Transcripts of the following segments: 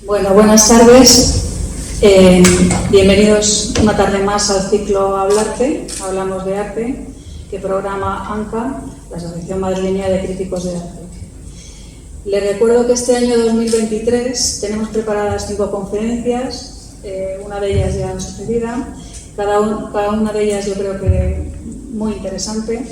Bueno, buenas tardes. Bienvenidos una tarde más al ciclo Hablarte, Hablamos de Arte, que programa ANCA, la Asociación Madrileña de Críticos de Arte. Les recuerdo que este año 2023 tenemos preparadas 5 conferencias, una de ellas ya sucedida, cada una de ellas yo creo que muy interesante.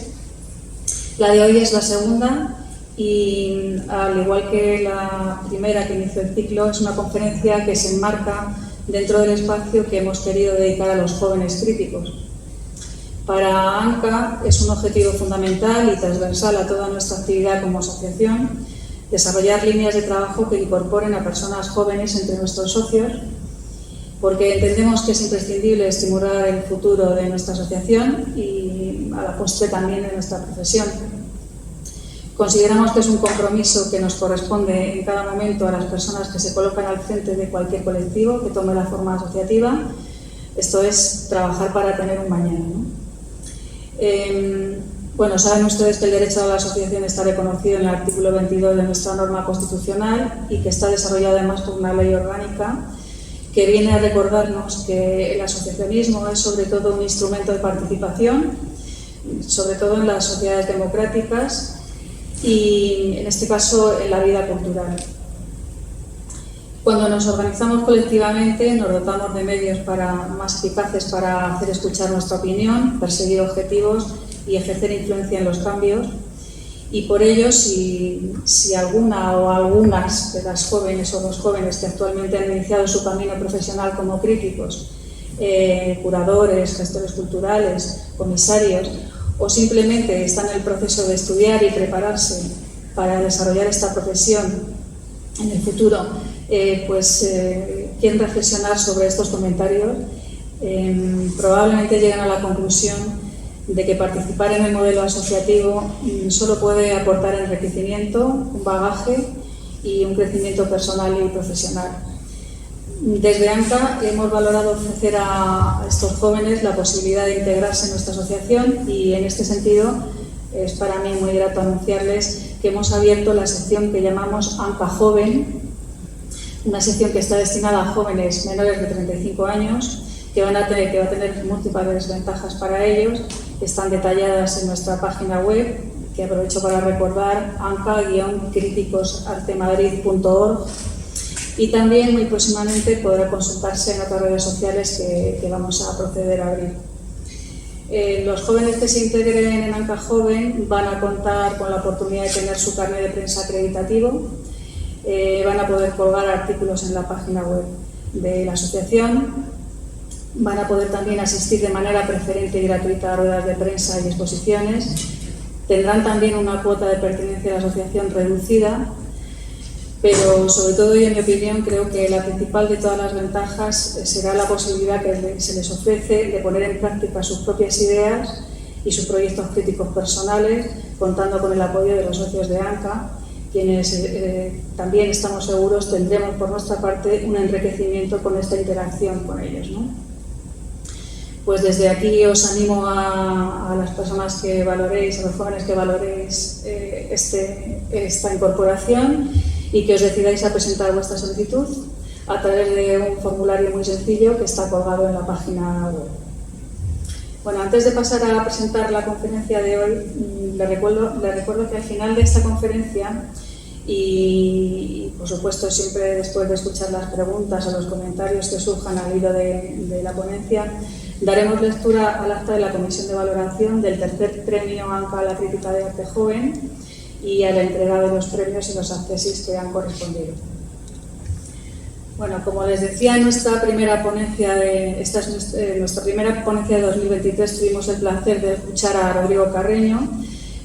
La de hoy es la segunda y, al igual que la primera que inició el ciclo, es una conferencia que se enmarca dentro del espacio que hemos querido dedicar a los jóvenes críticos. Para ANCA es un objetivo fundamental y transversal a toda nuestra actividad como asociación desarrollar líneas de trabajo que incorporen a personas jóvenes entre nuestros socios, porque entendemos que es imprescindible estimular el futuro de nuestra asociación y a la postre también de nuestra profesión. Consideramos que es un compromiso que nos corresponde en cada momento a las personas que se colocan al frente de cualquier colectivo que tome la forma asociativa, esto es, trabajar para tener un mañana, ¿no? Bueno, saben ustedes que el derecho a la asociación está reconocido en el artículo 22 de nuestra norma constitucional y que está desarrollado además por una ley orgánica que viene a recordarnos que el asociacionismo es sobre todo un instrumento de participación, sobre todo en las sociedades democráticas y, en este caso, en la vida cultural. Cuando nos organizamos colectivamente, nos dotamos de medios más eficaces para hacer escuchar nuestra opinión, perseguir objetivos y ejercer influencia en los cambios. Y por ello, si alguna o algunas de las jóvenes o los jóvenes que actualmente han iniciado su camino profesional como críticos, curadores, gestores culturales, comisarios, o simplemente están en el proceso de estudiar y prepararse para desarrollar esta profesión en el futuro, quieren reflexionar sobre estos comentarios, probablemente lleguen a la conclusión de que participar en el modelo asociativo solo puede aportar enriquecimiento, un bagaje y un crecimiento personal y profesional. Desde ANCA hemos valorado ofrecer a estos jóvenes la posibilidad de integrarse en nuestra asociación y, en este sentido, es para mí muy grato anunciarles que hemos abierto la sección que llamamos ANCA Joven, una sección que está destinada a jóvenes menores de 35 años, que va a tener múltiples ventajas para ellos, que están detalladas en nuestra página web, que aprovecho para recordar, anca-criticosartemadrid.org, y también muy próximamente podrá consultarse en otras redes sociales que vamos a proceder a abrir. Los jóvenes que se integren en ANCA Joven van a contar con la oportunidad de tener su carnet de prensa acreditativo, van a poder colgar artículos en la página web de la asociación, van a poder también asistir de manera preferente y gratuita a ruedas de prensa y exposiciones, tendrán también una cuota de pertenencia a la asociación reducida, pero sobre todo, y en mi opinión, creo que la principal de todas las ventajas será la posibilidad que se les ofrece de poner en práctica sus propias ideas y sus proyectos críticos personales, contando con el apoyo de los socios de ANCA, quienes también estamos seguros tendremos por nuestra parte un enriquecimiento con esta interacción con ellos, ¿no? Pues desde aquí os animo a las personas que valoréis, a los jóvenes que valoréis esta incorporación y que os decidáis a presentar vuestra solicitud a través de un formulario muy sencillo que está colgado en la página web. Bueno, antes de pasar a presentar la conferencia de hoy, le recuerdo que al final de esta conferencia y por supuesto siempre después de escuchar las preguntas o los comentarios que surjan al hilo de la ponencia, daremos lectura al acta de la Comisión de Valoración del tercer premio ANCA a la Crítica de Arte Joven y a la entrega de los premios y los accesis que han correspondido. Bueno, como les decía, en nuestra primera ponencia nuestra primera ponencia de 2023 tuvimos el placer de escuchar a Rodrigo Carreño,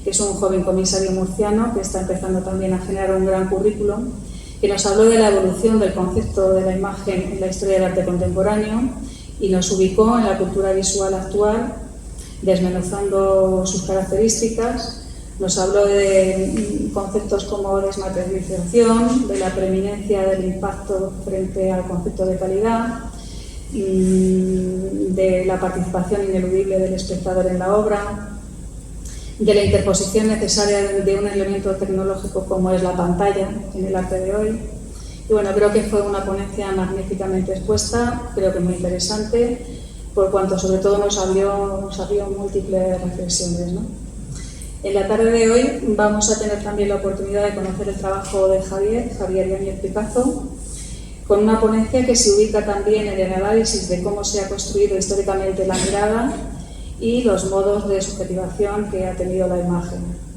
que es un joven comisario murciano que está empezando también a generar un gran currículum, que nos habló de la evolución del concepto de la imagen en la historia del arte contemporáneo y nos ubicó en la cultura visual actual, desmenuzando sus características. Nos habló de conceptos como desmaterialización, de la preeminencia del impacto frente al concepto de calidad, de la participación ineludible del espectador en la obra, de la interposición necesaria de un elemento tecnológico como es la pantalla en el arte de hoy, Y bueno, creo que fue una ponencia magníficamente expuesta, creo que muy interesante, por cuanto sobre todo nos abrió múltiples reflexiones, ¿no? En la tarde de hoy vamos a tener también la oportunidad de conocer el trabajo de Javier Yáñez Picazo, con una ponencia que se ubica también en el análisis de cómo se ha construido históricamente la mirada y los modos de subjetivación que ha tenido la imagen.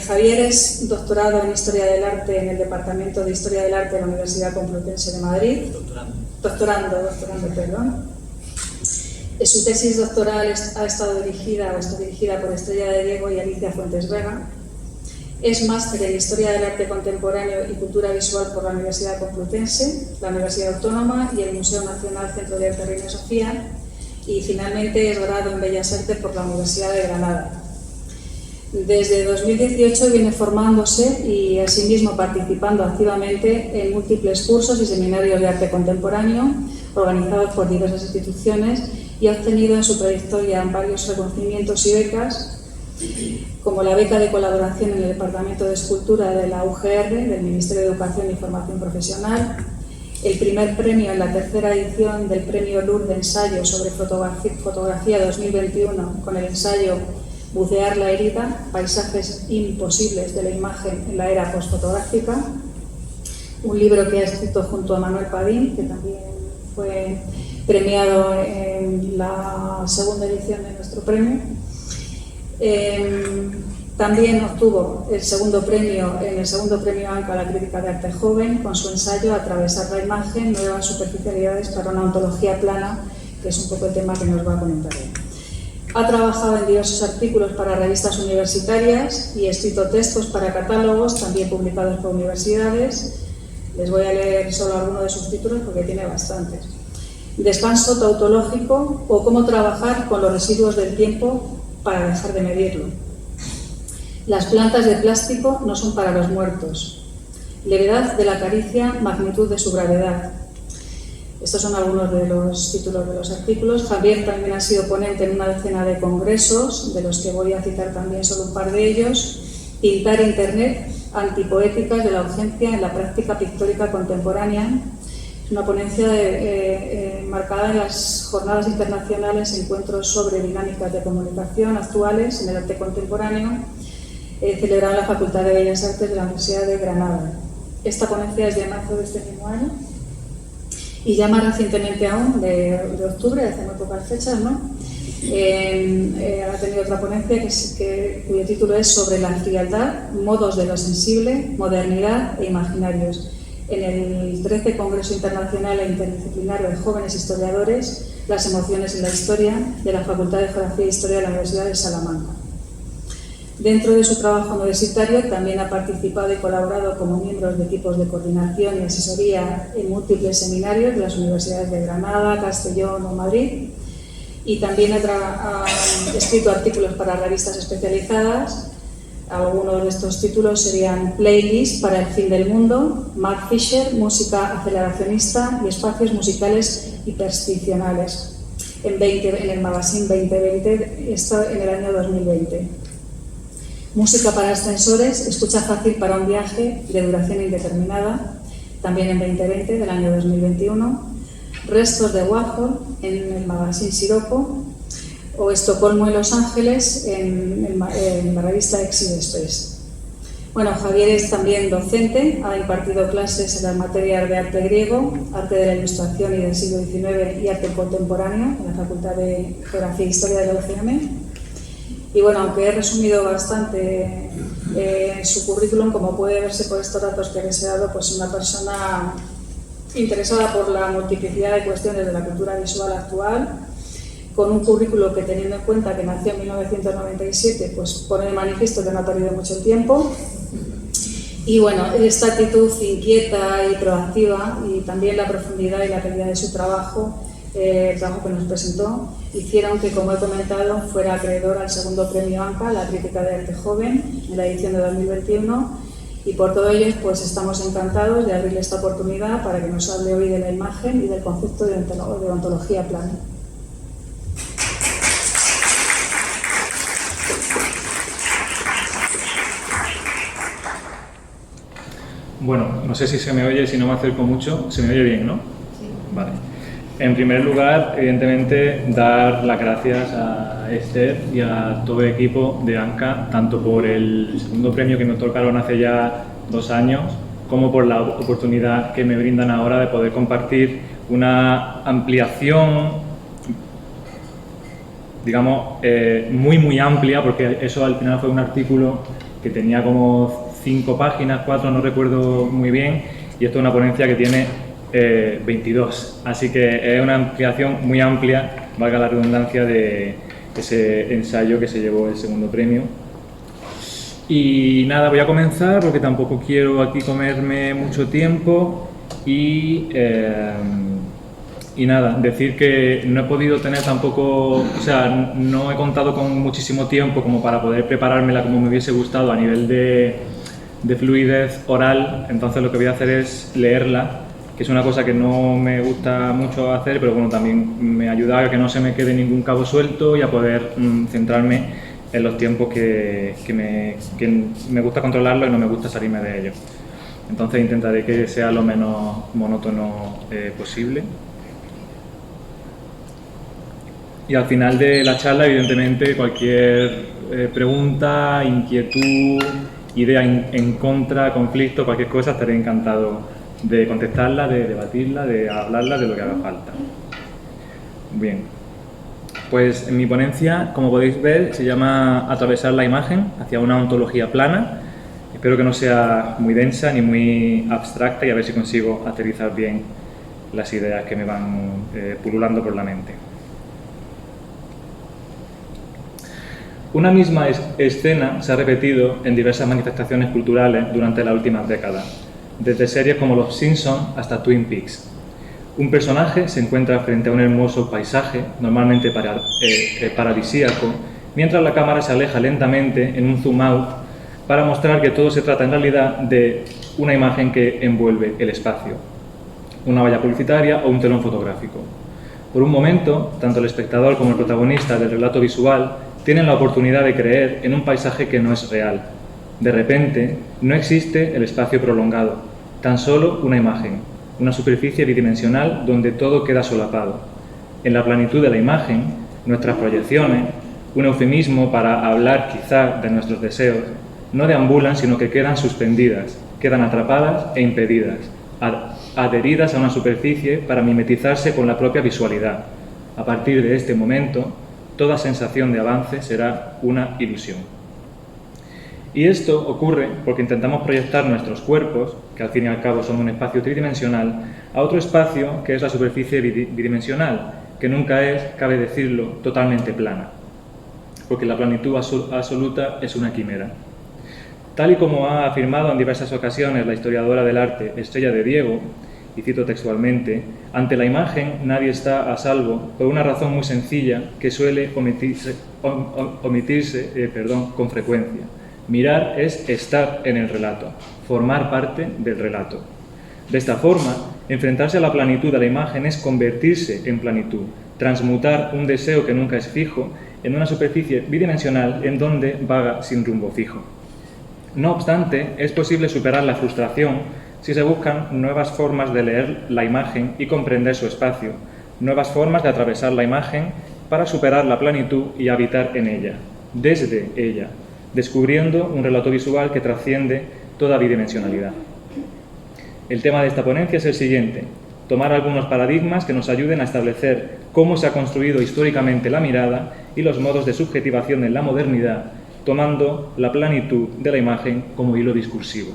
Javier es doctorado en Historia del Arte en el Departamento de Historia del Arte de la Universidad Complutense de Madrid. Doctorando, perdón. Su tesis doctoral está dirigida por Estrella de Diego y Alicia Fuentes Vega. Es máster en Historia del Arte Contemporáneo y Cultura Visual por la Universidad Complutense, la Universidad Autónoma y el Museo Nacional Centro de Arte Reina Sofía. Y finalmente es grado en Bellas Artes por la Universidad de Granada. Desde 2018 viene formándose y asimismo participando activamente en múltiples cursos y seminarios de arte contemporáneo organizados por diversas instituciones y ha obtenido en su trayectoria varios reconocimientos y becas, como la beca de colaboración en el Departamento de Escultura de la UGR, del Ministerio de Educación y Formación Profesional, el primer premio en la tercera edición del Premio Lourdes de Ensayo sobre Fotografía 2021 con el ensayo Bucear la herida, paisajes imposibles de la imagen en la era postfotográfica, un libro que ha escrito junto a Manuel Padín, que también fue premiado en la segunda edición de nuestro premio. También obtuvo el segundo premio ANCA a la crítica de arte joven con su ensayo Atravesar la imagen, nuevas superficialidades para una ontología plana, que es un poco el tema que nos va a comentar hoy. Ha trabajado en diversos artículos para revistas universitarias y escrito textos para catálogos, también publicados por universidades. Les voy a leer solo algunos de sus títulos porque tiene bastantes. Descanso tautológico o cómo trabajar con los residuos del tiempo para dejar de medirlo. Las plantas de plástico no son para los muertos. Levedad de la caricia, magnitud de su gravedad. Estos son algunos de los títulos de los artículos. Javier también ha sido ponente en una decena de congresos, de los que voy a citar también solo un par de ellos. Pintar Internet, antipoéticas de la urgencia en la práctica pictórica contemporánea. Es una ponencia marcada en las jornadas internacionales, encuentros sobre dinámicas de comunicación actuales en el arte contemporáneo, celebrada en la Facultad de Bellas Artes de la Universidad de Granada. Esta ponencia es de marzo de este mismo año. Y ya más recientemente aún, de octubre, hace muy pocas fechas, ¿no? Ha tenido otra ponencia cuyo título es sobre la frialdad, modos de lo sensible, modernidad e imaginarios, en el 13 Congreso Internacional e Interdisciplinario de Jóvenes Historiadores, las emociones en la historia, de la Facultad de Geografía e Historia de la Universidad de Salamanca. Dentro de su trabajo universitario también ha participado y colaborado como miembro de equipos de coordinación y asesoría en múltiples seminarios de las universidades de Granada, Castellón o Madrid, y también ha escrito artículos para revistas especializadas. Algunos de estos títulos serían Playlist para el fin del mundo, Mark Fisher, música aceleracionista y espacios musicales hipersticionales, en el magazine 2020, esto en el año 2020. Música para ascensores, escucha fácil para un viaje de duración indeterminada, también en 2020, del año 2021. Restos de Warhol, en el magazine Siroco, o Estocolmo y Los Ángeles, en la revista Exit Space. Bueno, Javier es también docente, ha impartido clases en las materias de arte griego, arte de la ilustración y del siglo XIX y arte contemporáneo, en la Facultad de Geografía e Historia de la UCM. Y bueno, aunque he resumido bastante su currículum, como puede verse por estos datos que he deseado, pues una persona interesada por la multiplicidad de cuestiones de la cultura visual actual, con un currículo que, teniendo en cuenta que nació en 1997, pues pone de manifiesto que no ha perdido mucho tiempo. Y bueno, esta actitud inquieta y proactiva y también la profundidad y la calidad de su trabajo, el trabajo que nos presentó, hicieron que, como he comentado, fuera acreedor al segundo premio ANCA, la crítica de arte joven, en la edición de 2021, y por todo ello pues estamos encantados de abrirle esta oportunidad para que nos hable hoy de la imagen y del concepto de ontología plana. Bueno, no sé si se me oye, si no me acerco mucho, se me oye bien, ¿no? Sí. Vale. En primer lugar, evidentemente, dar las gracias a Esther y a todo el equipo de ANCA, tanto por el segundo premio que me otorgaron hace ya 2 años, como por la oportunidad que me brindan ahora de poder compartir una ampliación, digamos, muy amplia, porque eso al final fue un artículo que tenía como 5 páginas, 4, no recuerdo muy bien, y esto es una ponencia que tiene 22. Así que es una ampliación muy amplia, valga la redundancia, de ese ensayo que se llevó el segundo premio. Y nada, voy a comenzar porque tampoco quiero aquí comerme mucho tiempo y nada, decir que no he podido tener tampoco, o sea, no he contado con muchísimo tiempo como para poder preparármela como me hubiese gustado a nivel de fluidez oral, entonces lo que voy a hacer es leerla, que es una cosa que no me gusta mucho hacer, pero bueno, también me ayuda a que no se me quede ningún cabo suelto y a poder centrarme en los tiempos que me gusta controlarlo y no me gusta salirme de ellos. Entonces intentaré que sea lo menos monótono posible. Y al final de la charla, evidentemente, cualquier pregunta, inquietud, idea en contra, conflicto, cualquier cosa, estaré encantado de contestarla, de debatirla, de hablarla, de lo que haga falta. Bien, pues en mi ponencia, como podéis ver, se llama Atravesar la imagen hacia una ontología plana. Espero que no sea muy densa ni muy abstracta y a ver si consigo aterrizar bien las ideas que me van pululando por la mente. Una misma escena se ha repetido en diversas manifestaciones culturales durante las últimas décadas, desde series como Los Simpson hasta Twin Peaks. Un personaje se encuentra frente a un hermoso paisaje, normalmente paradisíaco, mientras la cámara se aleja lentamente en un zoom out para mostrar que todo se trata en realidad de una imagen que envuelve el espacio, una valla publicitaria o un telón fotográfico. Por un momento, tanto el espectador como el protagonista del relato visual tienen la oportunidad de creer en un paisaje que no es real. De repente, no existe el espacio prolongado, tan solo una imagen, una superficie bidimensional donde todo queda solapado. En la planitud de la imagen, nuestras proyecciones, un eufemismo para hablar quizá de nuestros deseos, no deambulan sino que quedan suspendidas, quedan atrapadas e impedidas, adheridas a una superficie para mimetizarse con la propia visualidad. A partir de este momento, toda sensación de avance será una ilusión. Y esto ocurre porque intentamos proyectar nuestros cuerpos, que al fin y al cabo son un espacio tridimensional, a otro espacio que es la superficie bidimensional, que nunca es, cabe decirlo, totalmente plana, porque la planitud absoluta es una quimera. Tal y como ha afirmado en diversas ocasiones la historiadora del arte Estrella de Diego, y cito textualmente, ante la imagen nadie está a salvo por una razón muy sencilla que suele omitirse con frecuencia. Mirar es estar en el relato, formar parte del relato. De esta forma, enfrentarse a la planitud de la imagen es convertirse en planitud, transmutar un deseo que nunca es fijo en una superficie bidimensional en donde vaga sin rumbo fijo. No obstante, es posible superar la frustración si se buscan nuevas formas de leer la imagen y comprender su espacio, nuevas formas de atravesar la imagen para superar la planitud y habitar en ella, desde ella, descubriendo un relato visual que trasciende toda bidimensionalidad. El tema de esta ponencia es el siguiente: tomar algunos paradigmas que nos ayuden a establecer cómo se ha construido históricamente la mirada y los modos de subjetivación en la modernidad, tomando la planitud de la imagen como hilo discursivo.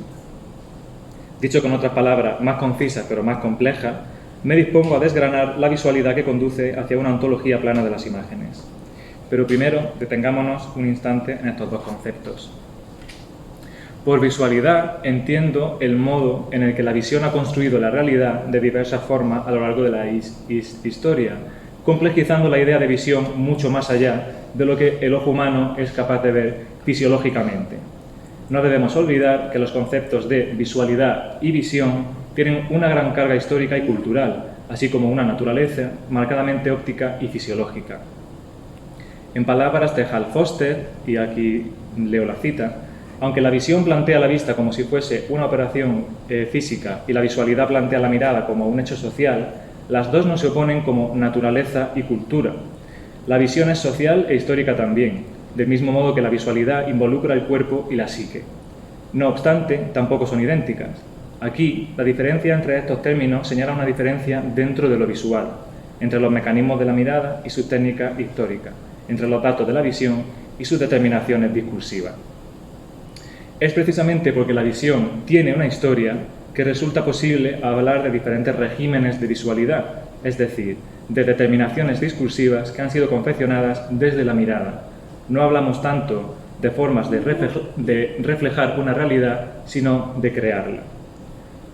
Dicho con otras palabras más concisas pero más complejas, me dispongo a desgranar la visualidad que conduce hacia una ontología plana de las imágenes. Pero primero, detengámonos un instante en estos dos conceptos. Por visualidad entiendo el modo en el que la visión ha construido la realidad de diversas formas a lo largo de la historia, complejizando la idea de visión mucho más allá de lo que el ojo humano es capaz de ver fisiológicamente. No debemos olvidar que los conceptos de visualidad y visión tienen una gran carga histórica y cultural, así como una naturaleza marcadamente óptica y fisiológica. En palabras de Hal Foster, y aquí leo la cita, Aunque la visión plantea la vista como si fuese una operación física y la visualidad plantea la mirada como un hecho social, las dos no se oponen como naturaleza y cultura. La visión es social e histórica también, del mismo modo que la visualidad involucra el cuerpo y la psique. No obstante, tampoco son idénticas. Aquí, la diferencia entre estos términos señala una diferencia dentro de lo visual, entre los mecanismos de la mirada y su técnica histórica, entre los datos de la visión y sus determinaciones discursivas. Es precisamente porque la visión tiene una historia que resulta posible hablar de diferentes regímenes de visualidad, es decir, de determinaciones discursivas que han sido confeccionadas desde la mirada. No hablamos tanto de formas de reflejar una realidad, sino de crearla.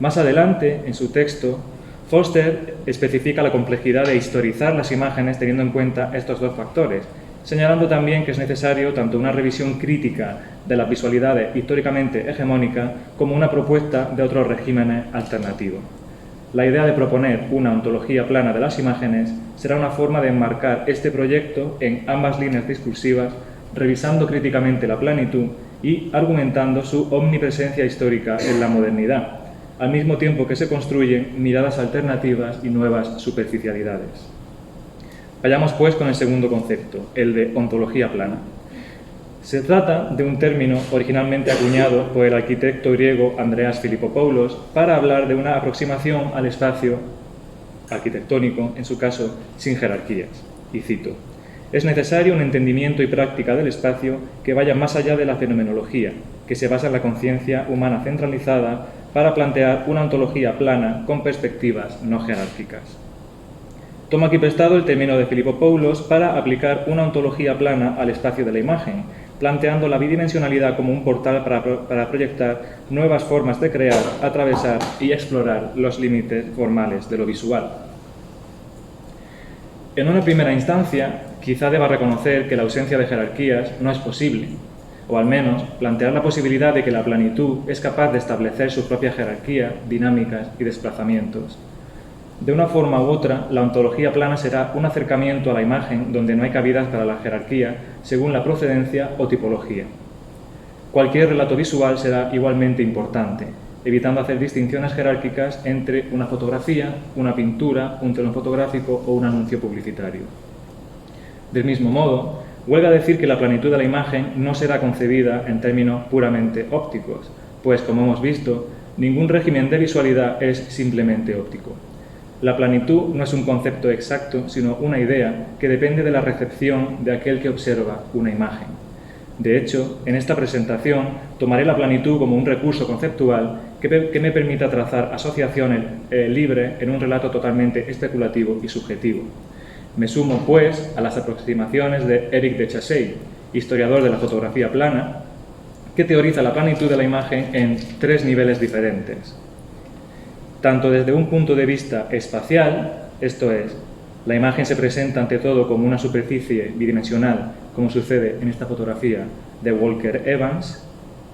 Más adelante, en su texto, Foster especifica la complejidad de historizar las imágenes teniendo en cuenta estos dos factores, señalando también que es necesario tanto una revisión crítica de las visualidades históricamente hegemónicas como una propuesta de otros regímenes alternativos. La idea de proponer una ontología plana de las imágenes será una forma de enmarcar este proyecto en ambas líneas discursivas, revisando críticamente la planitud y argumentando su omnipresencia histórica en la modernidad, al mismo tiempo que se construyen miradas alternativas y nuevas superficialidades. Vayamos pues con el segundo concepto, el de ontología plana. Se trata de un término originalmente acuñado por el arquitecto griego Andreas Filippopoulos para hablar de una aproximación al espacio arquitectónico, en su caso, sin jerarquías. Y cito: «Es necesario un entendimiento y práctica del espacio que vaya más allá de la fenomenología, que se basa en la conciencia humana centralizada para plantear una ontología plana con perspectivas no jerárquicas». Tomo aquí prestado el término de Filippopoulos para aplicar una ontología plana al espacio de la imagen, planteando la bidimensionalidad como un portal para proyectar nuevas formas de crear, atravesar y explorar los límites formales de lo visual. En una primera instancia, quizá deba reconocer que la ausencia de jerarquías no es posible, o al menos plantear la posibilidad de que la planitud es capaz de establecer su propia jerarquía, dinámicas y desplazamientos. De una forma u otra, la ontología plana será un acercamiento a la imagen donde no hay cabidas para la jerarquía según la procedencia o tipología. Cualquier relato visual será igualmente importante, evitando hacer distinciones jerárquicas entre una fotografía, una pintura, un telón fotográfico o un anuncio publicitario. Del mismo modo, huelga decir que la planitud de la imagen no será concebida en términos puramente ópticos, pues, como hemos visto, ningún régimen de visualidad es simplemente óptico. La planitud no es un concepto exacto, sino una idea que depende de la recepción de aquel que observa una imagen. De hecho, en esta presentación tomaré la planitud como un recurso conceptual que me permita trazar asociaciones libres en un relato totalmente especulativo y subjetivo. Me sumo, pues, a las aproximaciones de Éric de Chassey, historiador de la fotografía plana, que teoriza la planitud de la imagen en tres niveles diferentes. Tanto desde un punto de vista espacial, esto es, la imagen se presenta ante todo como una superficie bidimensional, como sucede en esta fotografía de Walker Evans,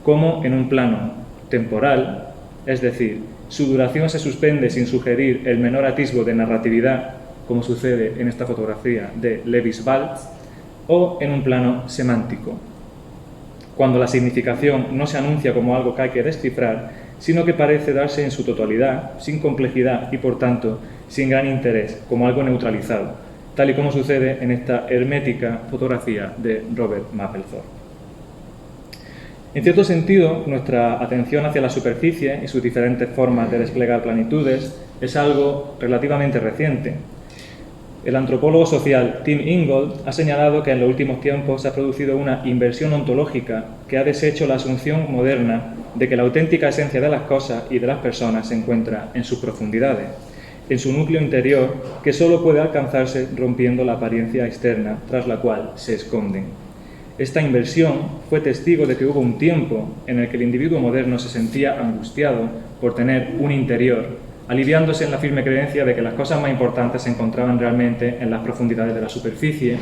como en un plano temporal, es decir, su duración se suspende sin sugerir el menor atisbo de narratividad, como sucede en esta fotografía de Lewis Baltz, o en un plano semántico, cuando la significación no se anuncia como algo que hay que descifrar, sino que parece darse en su totalidad, sin complejidad y, por tanto, sin gran interés, como algo neutralizado, tal y como sucede en esta hermética fotografía de Robert Mapplethorpe. En cierto sentido, nuestra atención hacia la superficie y sus diferentes formas de desplegar planitudes es algo relativamente reciente. El antropólogo social Tim Ingold ha señalado que en los últimos tiempos se ha producido una inversión ontológica que ha deshecho la asunción moderna de que la auténtica esencia de las cosas y de las personas se encuentra en sus profundidades, en su núcleo interior, que solo puede alcanzarse rompiendo la apariencia externa tras la cual se esconden. Esta inversión fue testigo de que hubo un tiempo en el que el individuo moderno se sentía angustiado por tener un interior, aliviándose en la firme creencia de que las cosas más importantes se encontraban realmente en las profundidades de la superficie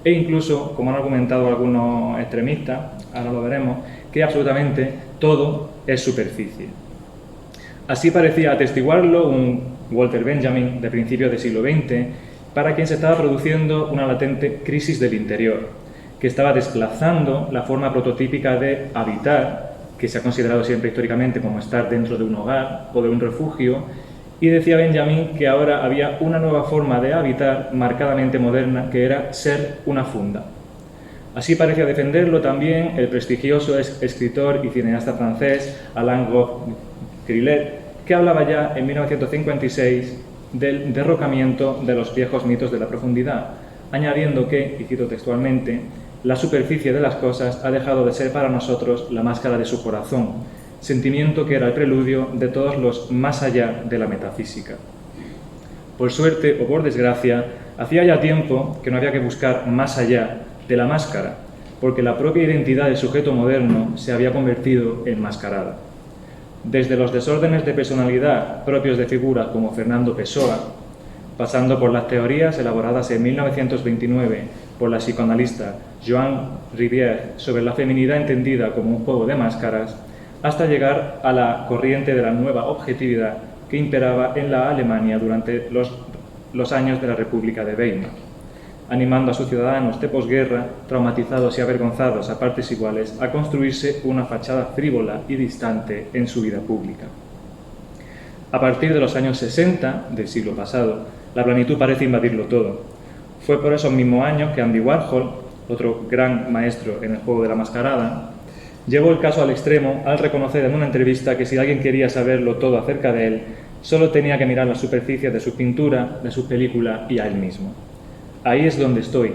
e incluso, como han argumentado algunos extremistas, ahora lo veremos, que absolutamente todo es superficie. Así parecía atestiguarlo un Walter Benjamin de principios del siglo XX, para quien se estaba produciendo una latente crisis del interior, que estaba desplazando la forma prototípica de habitar que se ha considerado siempre históricamente como estar dentro de un hogar o de un refugio, y decía Benjamin que ahora había una nueva forma de habitar marcadamente moderna, que era ser una funda. Así parecía defenderlo también el prestigioso escritor y cineasta francés Alain Grillet, que hablaba ya en 1956 del derrocamiento de los viejos mitos de la profundidad, añadiendo que, y cito textualmente, la superficie de las cosas ha dejado de ser para nosotros la máscara de su corazón, sentimiento que era el preludio de todos los más allá de la metafísica. Por suerte o por desgracia, hacía ya tiempo que no había que buscar más allá de la máscara, porque la propia identidad del sujeto moderno se había convertido en mascarada. Desde los desórdenes de personalidad propios de figuras como Fernando Pessoa, pasando por las teorías elaboradas en 1929 por la psicoanalista Joan Rivière sobre la feminidad entendida como un juego de máscaras, hasta llegar a la corriente de la nueva objetividad que imperaba en la Alemania durante los años de la República de Weimar, animando a sus ciudadanos de posguerra, traumatizados y avergonzados a partes iguales, a construirse una fachada frívola y distante en su vida pública. A partir de los años 60 del siglo pasado, la plenitud parece invadirlo todo. Fue por esos mismos años que Andy Warhol, otro gran maestro en el juego de la mascarada, llevó el caso al extremo al reconocer en una entrevista que si alguien quería saberlo todo acerca de él, solo tenía que mirar las superficies de su pintura, de su película y a él mismo. Ahí es donde estoy,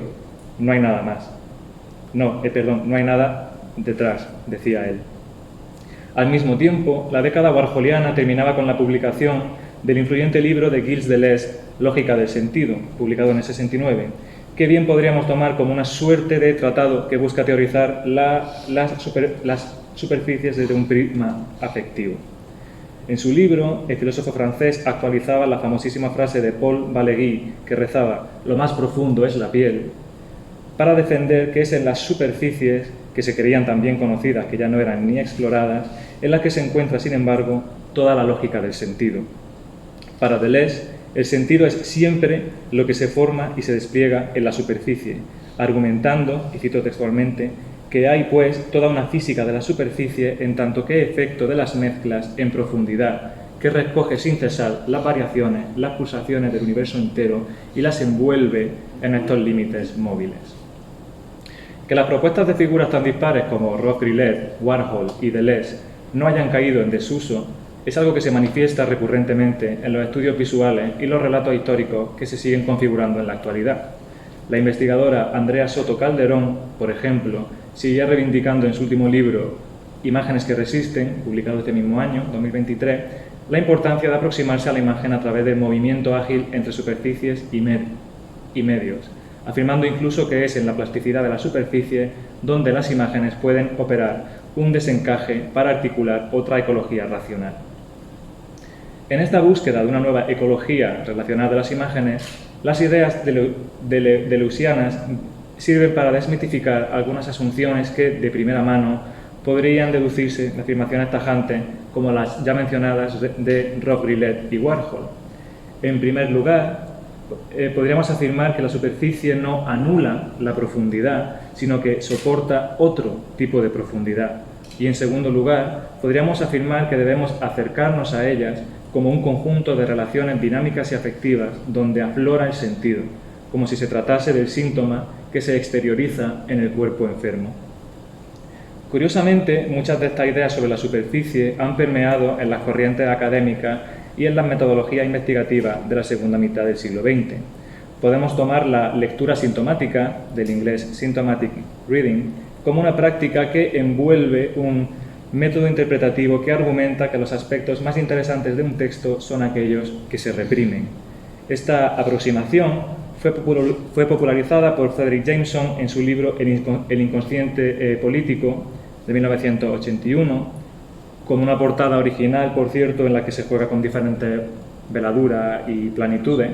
no hay nada más. No hay nada detrás, decía él. Al mismo tiempo, la década warholiana terminaba con la publicación del influyente libro de Gilles Deleuze, Lógica del sentido, publicado en el 69, que bien podríamos tomar como una suerte de tratado que busca teorizar las superficies desde un prisma afectivo. En su libro, el filósofo francés actualizaba la famosísima frase de Paul Valéry, que rezaba «lo más profundo es la piel», para defender que es en las superficies, que se creían tan bien conocidas que ya no eran ni exploradas, en las que se encuentra, sin embargo, toda la lógica del sentido. Para Deleuze, el sentido es siempre lo que se forma y se despliega en la superficie, argumentando, y cito textualmente, que hay, pues, toda una física de la superficie en tanto que efecto de las mezclas en profundidad, que recoge sin cesar las variaciones, las pulsaciones del universo entero y las envuelve en estos límites móviles. Que las propuestas de figuras tan dispares como Roth Grillet, Warhol y Deleuze no hayan caído en desuso es algo que se manifiesta recurrentemente en los estudios visuales y los relatos históricos que se siguen configurando en la actualidad. La investigadora Andrea Soto Calderón, por ejemplo, sigue reivindicando en su último libro, Imágenes que resisten, publicado este mismo año, 2023, la importancia de aproximarse a la imagen a través del movimiento ágil entre superficies y medios, afirmando incluso que es en la plasticidad de la superficie donde las imágenes pueden operar un desencaje para articular otra ecología racional. En esta búsqueda de una nueva ecología relacionada de las imágenes, las ideas deleuzianas sirven para desmitificar algunas asunciones que, de primera mano, podrían deducirse de afirmaciones tajantes como las ya mencionadas de Roth Grillet y Warhol. En primer lugar, podríamos afirmar que la superficie no anula la profundidad, sino que soporta otro tipo de profundidad. Y en segundo lugar, podríamos afirmar que debemos acercarnos a ellas como un conjunto de relaciones dinámicas y afectivas donde aflora el sentido, como si se tratase del síntoma que se exterioriza en el cuerpo enfermo. Curiosamente, muchas de estas ideas sobre la superficie han permeado en las corrientes académicas y en las metodologías investigativas de la segunda mitad del siglo XX. Podemos tomar la lectura sintomática, del inglés symptomatic reading, como una práctica que envuelve un método interpretativo que argumenta que los aspectos más interesantes de un texto son aquellos que se reprimen. Esta aproximación fue popularizada por Fredric Jameson en su libro El inconsciente político, de 1981, con una portada original, por cierto, en la que se juega con diferentes veladuras y planitudes.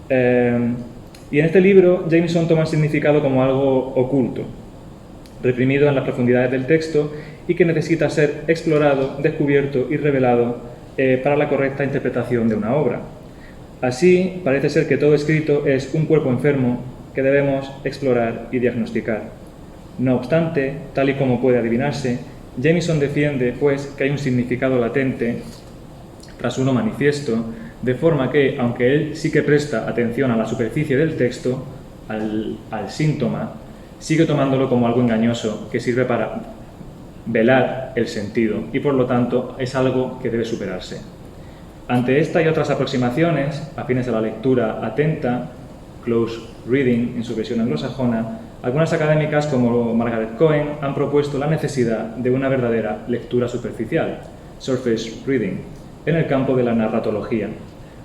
Y en este libro, Jameson toma el significado como algo oculto, reprimido en las profundidades del texto y que necesita ser explorado, descubierto y revelado para la correcta interpretación de una obra. Así, parece ser que todo escrito es un cuerpo enfermo que debemos explorar y diagnosticar. No obstante, tal y como puede adivinarse, Jamieson defiende, pues, que hay un significado latente tras uno manifiesto, de forma que, aunque él sí que presta atención a la superficie del texto, al síntoma, sigue tomándolo como algo engañoso que sirve para velar el sentido y, por lo tanto, es algo que debe superarse. Ante esta y otras aproximaciones, afines a la lectura atenta, close reading en su versión anglosajona, algunas académicas como Margaret Cohen han propuesto la necesidad de una verdadera lectura superficial, surface reading, en el campo de la narratología,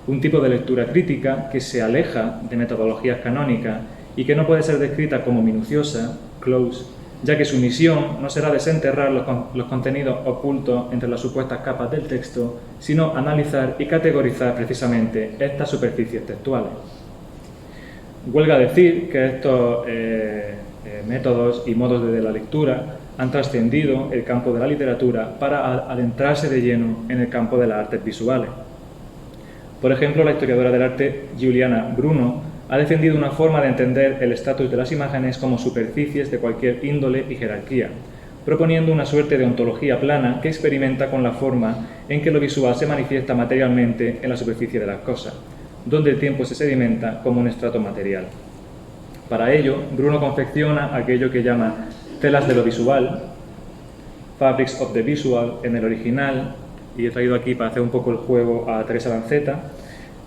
un tipo de lectura crítica que se aleja de metodologías canónicas y que no puede ser descrita como minuciosa, close, ya que su misión no será desenterrar los contenidos ocultos entre las supuestas capas del texto, sino analizar y categorizar precisamente estas superficies textuales. Huelga decir que estos métodos y modos de la lectura han trascendido el campo de la literatura para adentrarse de lleno en el campo de las artes visuales. Por ejemplo, la historiadora del arte Giuliana Bruno ha defendido una forma de entender el estatus de las imágenes como superficies de cualquier índole y jerarquía, proponiendo una suerte de ontología plana que experimenta con la forma en que lo visual se manifiesta materialmente en la superficie de las cosas, donde el tiempo se sedimenta como un estrato material. Para ello, Bruno confecciona aquello que llama telas de lo visual, fabrics of the visual en el original, y he traído aquí para hacer un poco el juego a Teresa Lanceta,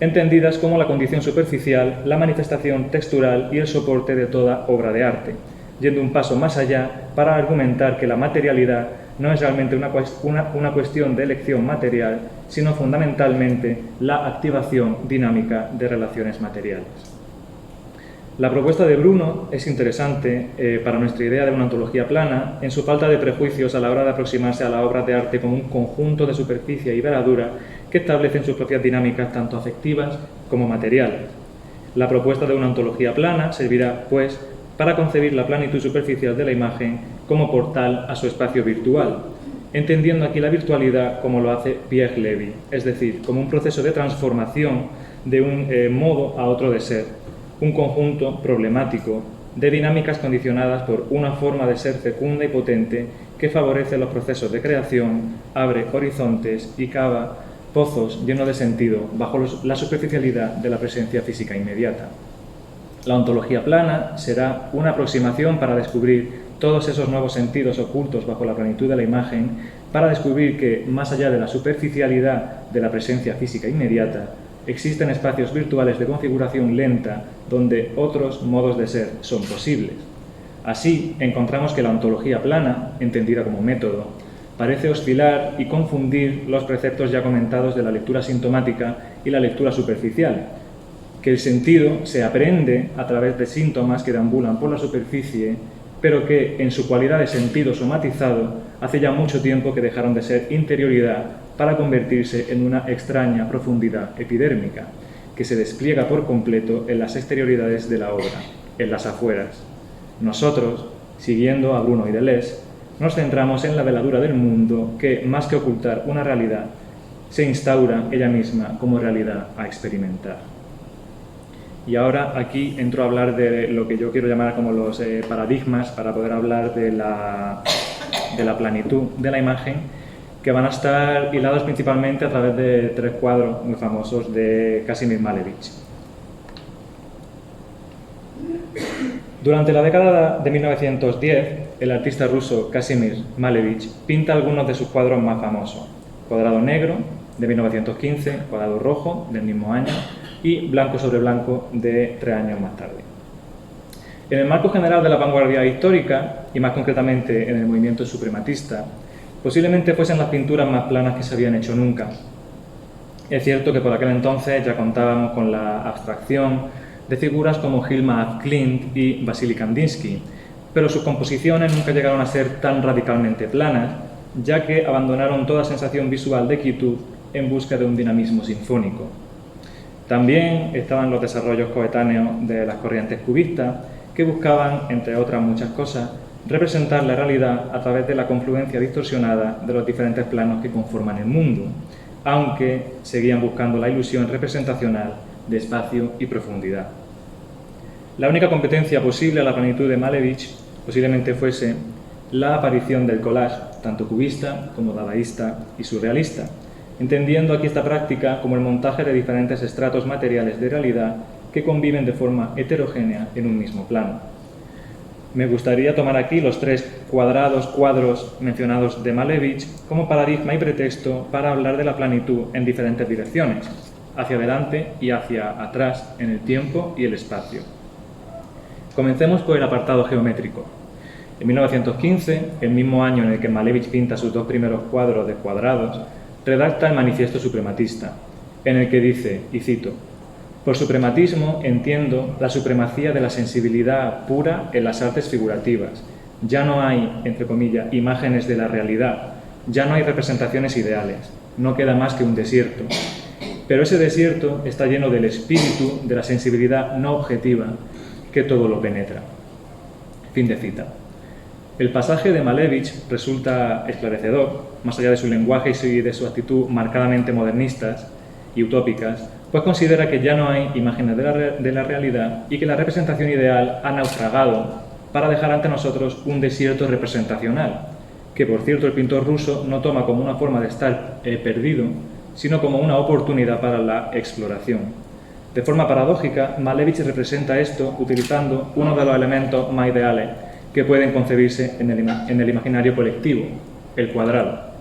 entendidas como la condición superficial, la manifestación textural y el soporte de toda obra de arte, yendo un paso más allá para argumentar que la materialidad no es realmente una cuestión de elección material, sino fundamentalmente la activación dinámica de relaciones materiales. La propuesta de Bruno es interesante para nuestra idea de una ontología plana en su falta de prejuicios a la hora de aproximarse a la obra de arte como un conjunto de superficie y veladura que establecen sus propias dinámicas tanto afectivas como materiales. La propuesta de una ontología plana servirá, pues, para concebir la planitud superficial de la imagen como portal a su espacio virtual, entendiendo aquí la virtualidad como lo hace Pierre Levy, es decir, como un proceso de transformación de un modo a otro de ser, un conjunto problemático de dinámicas condicionadas por una forma de ser fecunda y potente que favorece los procesos de creación, abre horizontes y cava pozos llenos de sentido bajo la superficialidad de la presencia física inmediata. La ontología plana será una aproximación para descubrir todos esos nuevos sentidos ocultos bajo la plenitud de la imagen, para descubrir que, más allá de la superficialidad de la presencia física inmediata, existen espacios virtuales de configuración lenta donde otros modos de ser son posibles. Así, encontramos que la ontología plana, entendida como método, parece oscilar y confundir los preceptos ya comentados de la lectura sintomática y la lectura superficial, que el sentido se aprende a través de síntomas que deambulan por la superficie, pero que, en su cualidad de sentido somatizado, hace ya mucho tiempo que dejaron de ser interioridad para convertirse en una extraña profundidad epidérmica, que se despliega por completo en las exterioridades de la obra, en las afueras. Nosotros, siguiendo a Bruno y Deleuze, nos centramos en la veladura del mundo que, más que ocultar una realidad, se instaura ella misma como realidad a experimentar. Y ahora aquí entro a hablar de lo que yo quiero llamar como los paradigmas para poder hablar de la planitud de la imagen, que van a estar hilados principalmente a través de 3 cuadros muy famosos de Kazimir Malevich. Durante la década de 1910, el artista ruso Kazimir Malevich pinta algunos de sus cuadros más famosos: Cuadrado negro, de 1915, Cuadrado rojo, del mismo año, y Blanco sobre blanco, de 3 años más tarde. En el marco general de la vanguardia histórica, y más concretamente en el movimiento suprematista, posiblemente fuesen las pinturas más planas que se habían hecho nunca. Es cierto que por aquel entonces ya contábamos con la abstracción de figuras como Hilma af Klint y Vasily Kandinsky, pero sus composiciones nunca llegaron a ser tan radicalmente planas, ya que abandonaron toda sensación visual de quietud en busca de un dinamismo sinfónico. También estaban los desarrollos coetáneos de las corrientes cubistas, que buscaban, entre otras muchas cosas, representar la realidad a través de la confluencia distorsionada de los diferentes planos que conforman el mundo, aunque seguían buscando la ilusión representacional de espacio y profundidad. La única competencia posible a la plenitud de Malevich posiblemente fuese la aparición del collage, tanto cubista como dadaísta y surrealista, entendiendo aquí esta práctica como el montaje de diferentes estratos materiales de realidad que conviven de forma heterogénea en un mismo plano. Me gustaría tomar aquí los 3 cuadros mencionados de Malevich como paradigma y pretexto para hablar de la planitud en diferentes direcciones, hacia adelante y hacia atrás en el tiempo y el espacio. Comencemos por el apartado geométrico. En 1915, el mismo año en el que Malevich pinta sus 2 primeros cuadros de cuadrados, redacta el Manifiesto Suprematista, en el que dice, y cito: «Por suprematismo entiendo la supremacía de la sensibilidad pura en las artes figurativas. Ya no hay, entre comillas, imágenes de la realidad, ya no hay representaciones ideales, no queda más que un desierto. Pero ese desierto está lleno del espíritu de la sensibilidad no objetiva que todo lo penetra». Fin de cita. El pasaje de Malevich resulta esclarecedor, más allá de su lenguaje y de su actitud marcadamente modernistas y utópicas, pues considera que ya no hay imágenes de la realidad y que la representación ideal ha naufragado para dejar ante nosotros un desierto representacional, que por cierto el pintor ruso no toma como una forma de estar perdido, sino como una oportunidad para la exploración. De forma paradójica, Malevich representa esto utilizando uno de los elementos más ideales que pueden concebirse en el imaginario colectivo, el cuadrado.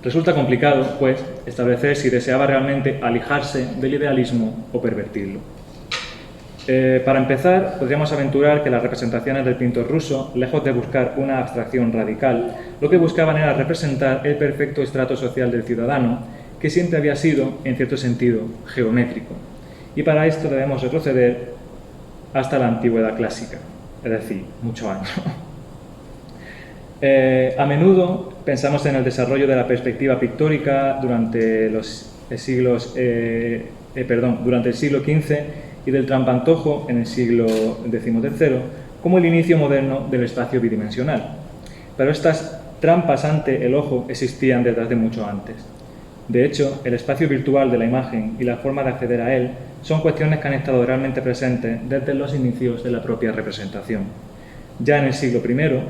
Resulta complicado, pues, establecer si deseaba realmente alejarse del idealismo o pervertirlo. Para empezar, podríamos aventurar que las representaciones del pintor ruso, lejos de buscar una abstracción radical, lo que buscaban era representar el perfecto estrato social del ciudadano, que siempre había sido, en cierto sentido, geométrico. Y para esto debemos retroceder hasta la antigüedad clásica, es decir, muchos años. A menudo pensamos en el desarrollo de la perspectiva pictórica durante el siglo XV y del trampantojo en el siglo XIII como el inicio moderno del espacio bidimensional. Pero estas trampas ante el ojo existían desde hace mucho antes. De hecho, el espacio virtual de la imagen y la forma de acceder a él son cuestiones que han estado realmente presentes desde los inicios de la propia representación. Ya en el siglo I,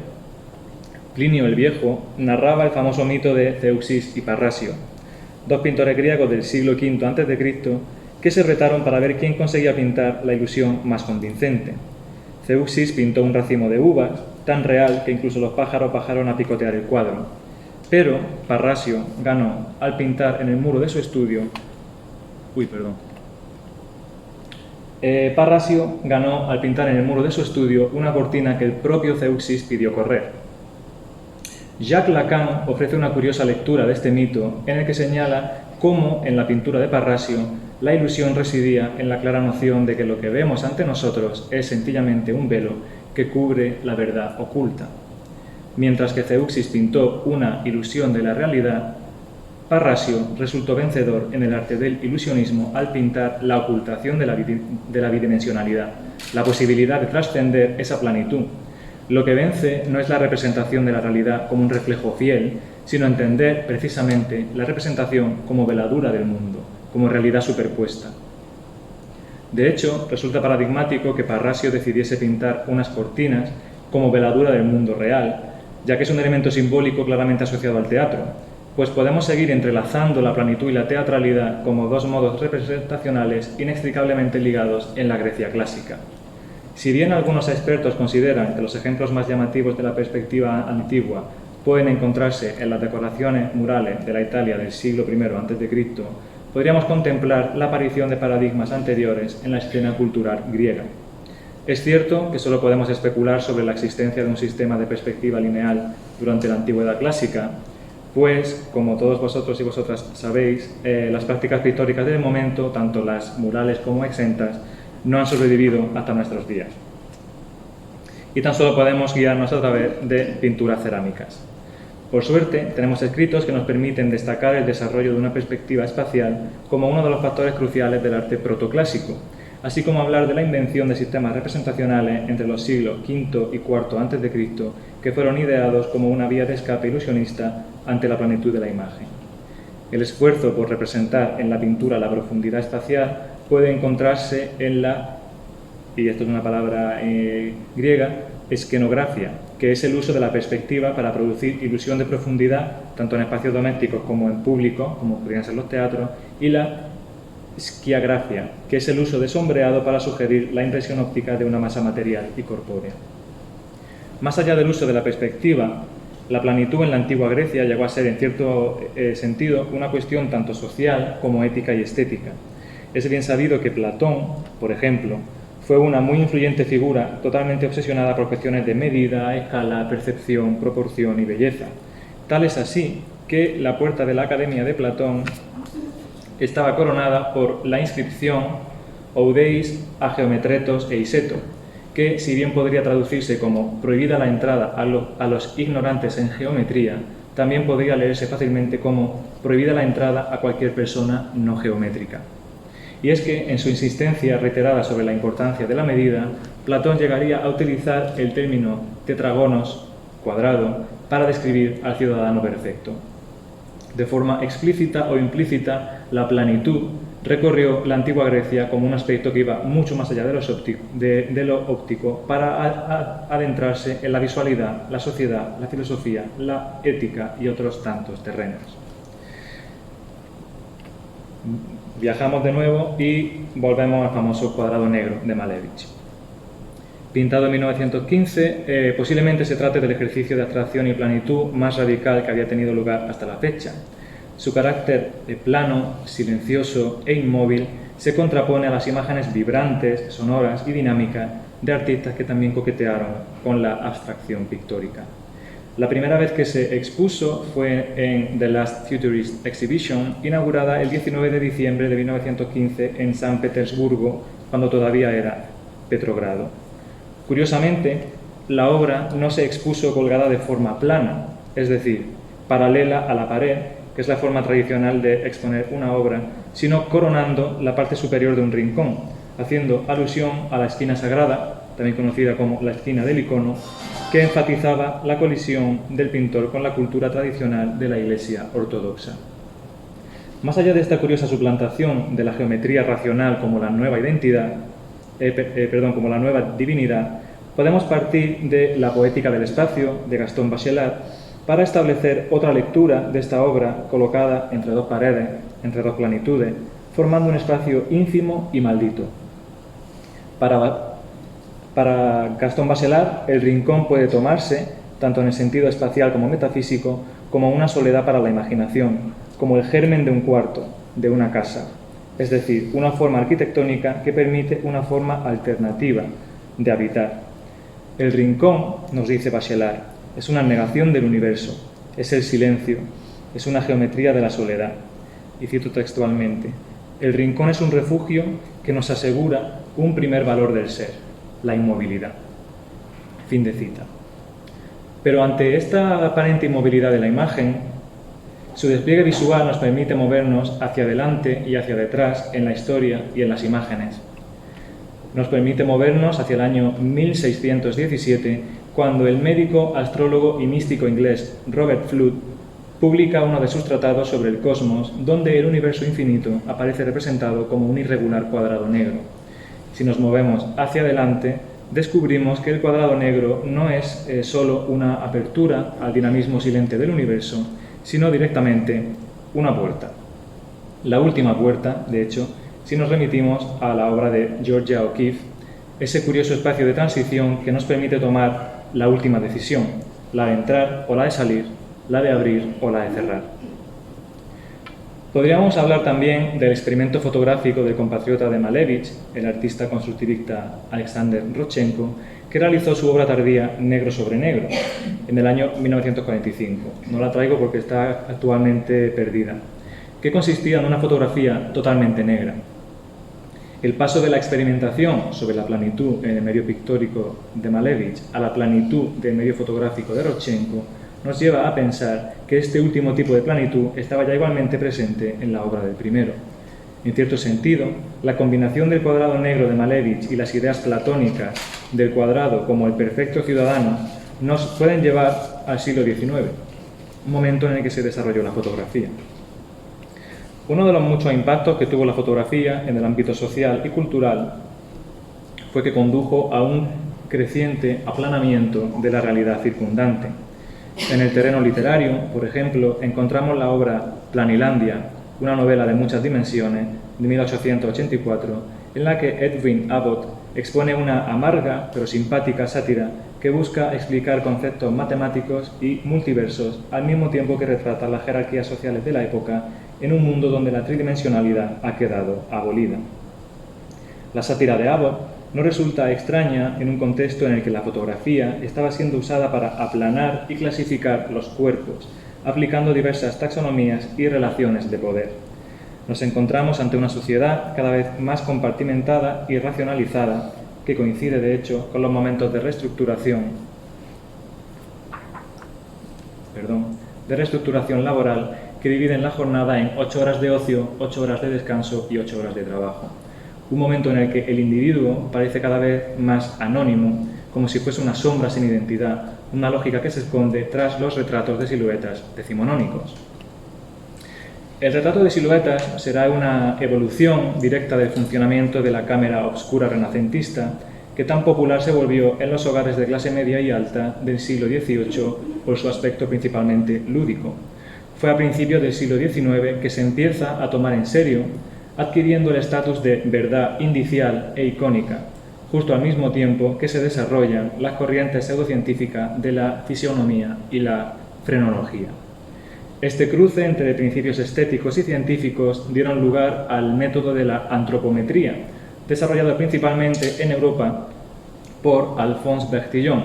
Plinio el Viejo narraba el famoso mito de Zeuxis y Parrasio, 2 pintores griegos del siglo V a.C., que se retaron para ver quién conseguía pintar la ilusión más convincente. Zeuxis pintó un racimo de uvas, tan real que incluso los pájaros bajaron a picotear el cuadro. Pero Parrasio ganó al pintar en el muro de su estudio... Parrasio ganó al pintar en el muro de su estudio una cortina que el propio Zeuxis pidió correr. Jacques Lacan ofrece una curiosa lectura de este mito en el que señala cómo en la pintura de Parrasio la ilusión residía en la clara noción de que lo que vemos ante nosotros es sencillamente un velo que cubre la verdad oculta. Mientras que Zeuxis pintó una ilusión de la realidad, Parrasio resultó vencedor en el arte del ilusionismo al pintar la ocultación de la bidimensionalidad, la posibilidad de trascender esa planitud. Lo que vence no es la representación de la realidad como un reflejo fiel, sino entender precisamente la representación como veladura del mundo, como realidad superpuesta. De hecho, resulta paradigmático que Parrasio decidiese pintar unas cortinas como veladura del mundo real, ya que es un elemento simbólico claramente asociado al teatro, pues podemos seguir entrelazando la planitud y la teatralidad como 2 modos representacionales inextricablemente ligados en la Grecia clásica. Si bien algunos expertos consideran que los ejemplos más llamativos de la perspectiva antigua pueden encontrarse en las decoraciones murales de la Italia del siglo I a.C., podríamos contemplar la aparición de paradigmas anteriores en la escena cultural griega. Es cierto que solo podemos especular sobre la existencia de un sistema de perspectiva lineal durante la antigüedad clásica, pues, como todos vosotros y vosotras sabéis, las prácticas pictóricas del momento, tanto las murales como exentas, no han sobrevivido hasta nuestros días. Y tan solo podemos guiarnos a través de pinturas cerámicas. Por suerte, tenemos escritos que nos permiten destacar el desarrollo de una perspectiva espacial como uno de los factores cruciales del arte protoclásico, así como hablar de la invención de sistemas representacionales entre los siglos V y IV a.C., que fueron ideados como una vía de escape ilusionista ante la plenitud de la imagen. El esfuerzo por representar en la pintura la profundidad espacial puede encontrarse en la, y esto es una palabra griega, escenografía, que es el uso de la perspectiva para producir ilusión de profundidad, tanto en espacios domésticos como en público, como podrían ser los teatros, y la skiagrafia, que es el uso de sombreado para sugerir la impresión óptica de una masa material y corpórea. Más allá del uso de la perspectiva, la planitud en la antigua Grecia llegó a ser, en cierto sentido, una cuestión tanto social como ética y estética. Es bien sabido que Platón, por ejemplo, fue una muy influyente figura totalmente obsesionada por cuestiones de medida, escala, percepción, proporción y belleza. Tal es así que la puerta de la Academia de Platón estaba coronada por la inscripción Oudeis a Geometretos e Iseto, que, si bien podría traducirse como prohibida la entrada a los ignorantes en geometría, también podría leerse fácilmente como prohibida la entrada a cualquier persona no geométrica. Y es que, en su insistencia reiterada sobre la importancia de la medida, Platón llegaría a utilizar el término tetragonos, cuadrado, para describir al ciudadano perfecto. De forma explícita o implícita, la planitud recorrió la antigua Grecia como un aspecto que iba mucho más allá de lo óptico para adentrarse en la visualidad, la sociedad, la filosofía, la ética y otros tantos terrenos. Viajamos de nuevo y volvemos al famoso cuadrado negro de Malevich. Pintado en 1915, posiblemente se trate del ejercicio de abstracción y planitud más radical que había tenido lugar hasta la fecha. Su carácter plano, silencioso e inmóvil se contrapone a las imágenes vibrantes, sonoras y dinámicas de artistas que también coquetearon con la abstracción pictórica. La primera vez que se expuso fue en The Last Futurist Exhibition, inaugurada el 19 de diciembre de 1915 en San Petersburgo, cuando todavía era Petrogrado. Curiosamente, la obra no se expuso colgada de forma plana, es decir, paralela a la pared, que es la forma tradicional de exponer una obra, sino coronando la parte superior de un rincón, haciendo alusión a la esquina sagrada, también conocida como la esquina del icono, que enfatizaba la colisión del pintor con la cultura tradicional de la Iglesia ortodoxa. Más allá de esta curiosa suplantación de la geometría racional como la nueva como la nueva divinidad, podemos partir de La poética del espacio, de Gaston Bachelard, para establecer otra lectura de esta obra colocada entre dos paredes, entre dos planitudes, formando un espacio ínfimo y maldito. Para Gaston Bachelard, el rincón puede tomarse, tanto en el sentido espacial como metafísico, como una soledad para la imaginación, como el germen de un cuarto, de una casa, es decir, una forma arquitectónica que permite una forma alternativa de habitar. El rincón, nos dice Bachelard, es una negación del universo, es el silencio, es una geometría de la soledad. Y cito textualmente, el rincón es un refugio que nos asegura un primer valor del ser, la inmovilidad. Fin de cita. Pero ante esta aparente inmovilidad de la imagen, su despliegue visual nos permite movernos hacia adelante y hacia detrás en la historia y en las imágenes. Nos permite movernos hacia el año 1617, cuando el médico, astrólogo y místico inglés Robert Flood publica uno de sus tratados sobre el cosmos, donde el universo infinito aparece representado como un irregular cuadrado negro. Si nos movemos hacia adelante, descubrimos que el cuadrado negro no es solo una apertura al dinamismo silente del universo, sino directamente una puerta. La última puerta, de hecho, si nos remitimos a la obra de Georgia O'Keeffe, ese curioso espacio de transición que nos permite tomar la última decisión, la de entrar o la de salir, la de abrir o la de cerrar. Podríamos hablar también del experimento fotográfico del compatriota de Malevich, el artista constructivista Alexander Rodchenko, que realizó su obra tardía Negro sobre Negro, en el año 1945. No la traigo porque está actualmente perdida, que consistía en una fotografía totalmente negra. El paso de la experimentación sobre la planitud en el medio pictórico de Malevich a la planitud del medio fotográfico de Rodchenko nos lleva a pensar que este último tipo de planitud estaba ya igualmente presente en la obra del primero. En cierto sentido, la combinación del cuadrado negro de Malevich y las ideas platónicas del cuadrado como el perfecto ciudadano nos pueden llevar al siglo XIX, un momento en el que se desarrolló la fotografía. Uno de los muchos impactos que tuvo la fotografía en el ámbito social y cultural fue que condujo a un creciente aplanamiento de la realidad circundante. En el terreno literario, por ejemplo, encontramos la obra Planilandia, una novela de muchas dimensiones, de 1884, en la que Edwin Abbott expone una amarga pero simpática sátira que busca explicar conceptos matemáticos y multiversos al mismo tiempo que retrata las jerarquías sociales de la época en un mundo donde la tridimensionalidad ha quedado abolida. La sátira de Abbott no resulta extraña en un contexto en el que la fotografía estaba siendo usada para aplanar y clasificar los cuerpos, aplicando diversas taxonomías y relaciones de poder. Nos encontramos ante una sociedad cada vez más compartimentada y racionalizada, que coincide de hecho con los momentos de reestructuración laboral que dividen la jornada en 8 horas de ocio, 8 horas de descanso y 8 horas de trabajo. Un momento en el que el individuo parece cada vez más anónimo, como si fuese una sombra sin identidad, una lógica que se esconde tras los retratos de siluetas decimonónicos. El retrato de siluetas será una evolución directa del funcionamiento de la cámara oscura renacentista, que tan popular se volvió en los hogares de clase media y alta del siglo XVIII por su aspecto principalmente lúdico. Fue a principios del siglo XIX que se empieza a tomar en serio, adquiriendo el estatus de verdad indicial e icónica, justo al mismo tiempo que se desarrollan las corrientes pseudocientíficas de la fisionomía y la frenología. Este cruce entre principios estéticos y científicos dieron lugar al método de la antropometría, desarrollado principalmente en Europa por Alphonse Bertillon,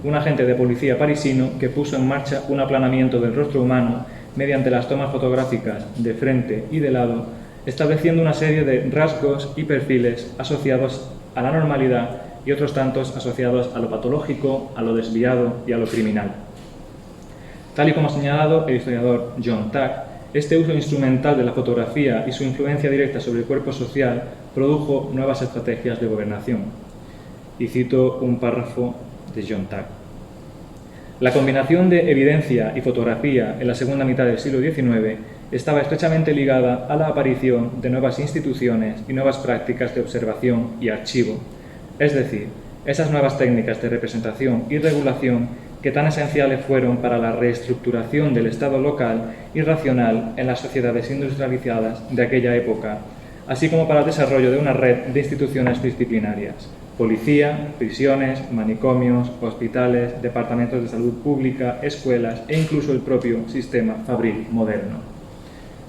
un agente de policía parisino que puso en marcha un aplanamiento del rostro humano mediante las tomas fotográficas de frente y de lado, estableciendo una serie de rasgos y perfiles asociados a la normalidad y otros tantos asociados a lo patológico, a lo desviado y a lo criminal. Tal y como ha señalado el historiador John Tack, este uso instrumental de la fotografía y su influencia directa sobre el cuerpo social produjo nuevas estrategias de gobernación. Y cito un párrafo de John Tack. La combinación de evidencia y fotografía en la segunda mitad del siglo XIX estaba estrechamente ligada a la aparición de nuevas instituciones y nuevas prácticas de observación y archivo, es decir, esas nuevas técnicas de representación y regulación que tan esenciales fueron para la reestructuración del Estado local y racional en las sociedades industrializadas de aquella época, así como para el desarrollo de una red de instituciones disciplinarias: policía, prisiones, manicomios, hospitales, departamentos de salud pública, escuelas e incluso el propio sistema fabril moderno.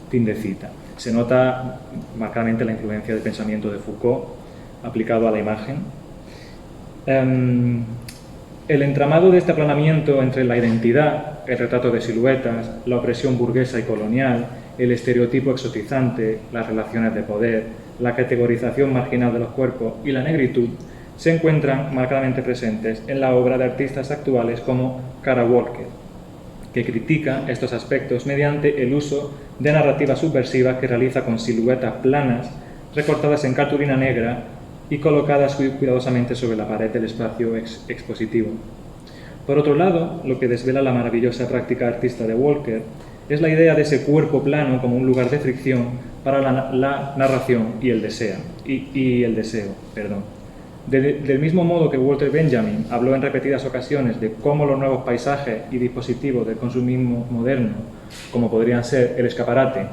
Fin de cita. Se nota marcadamente la influencia del pensamiento de Foucault aplicado a la imagen. El entramado de este aplanamiento entre la identidad, el retrato de siluetas, la opresión burguesa y colonial, el estereotipo exotizante, las relaciones de poder, la categorización marginal de los cuerpos y la negritud se encuentran marcadamente presentes en la obra de artistas actuales como Kara Walker, que critica estos aspectos mediante el uso de narrativa subversiva que realiza con siluetas planas recortadas en cartulina negra y colocadas cuidadosamente sobre la pared del espacio expositivo. Por otro lado, lo que desvela la maravillosa práctica artista de Walker es la idea de ese cuerpo plano como un lugar de fricción para la narración y el deseo. Del mismo modo que Walter Benjamin habló en repetidas ocasiones de cómo los nuevos paisajes y dispositivos del consumismo moderno, como podrían ser el escaparate,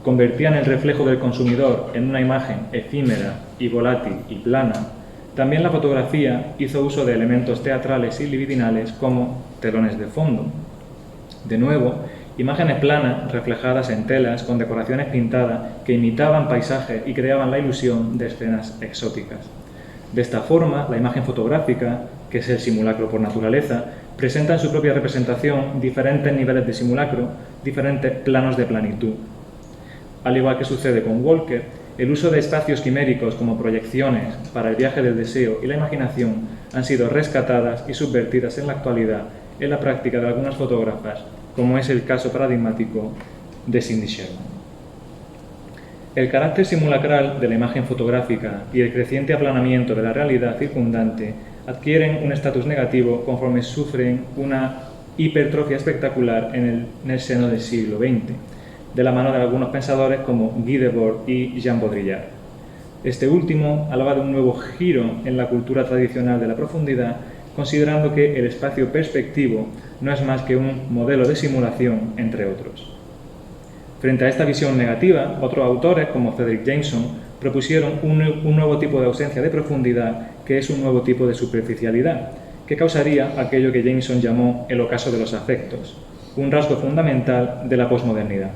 convertían el reflejo del consumidor en una imagen efímera y volátil y plana, también la fotografía hizo uso de elementos teatrales y libidinales como telones de fondo. De nuevo, imágenes planas reflejadas en telas con decoraciones pintadas que imitaban paisajes y creaban la ilusión de escenas exóticas. De esta forma, la imagen fotográfica, que es el simulacro por naturaleza, presenta en su propia representación diferentes niveles de simulacro, diferentes planos de planitud. Al igual que sucede con Walker, el uso de espacios quiméricos como proyecciones para el viaje del deseo y la imaginación han sido rescatadas y subvertidas en la actualidad en la práctica de algunas fotógrafas, como es el caso paradigmático de Cindy Sherman. El carácter simulacral de la imagen fotográfica y el creciente aplanamiento de la realidad circundante adquieren un estatus negativo conforme sufren una hipertrofia espectacular en el seno del siglo XX, de la mano de algunos pensadores como Guy Debord y Jean Baudrillard. Este último hablaba de un nuevo giro en la cultura tradicional de la profundidad, considerando que el espacio perspectivo no es más que un modelo de simulación, entre otros. Frente a esta visión negativa, otros autores, como Fredric Jameson, propusieron un nuevo tipo de ausencia de profundidad, que es un nuevo tipo de superficialidad, que causaría aquello que Jameson llamó el ocaso de los afectos, un rasgo fundamental de la posmodernidad.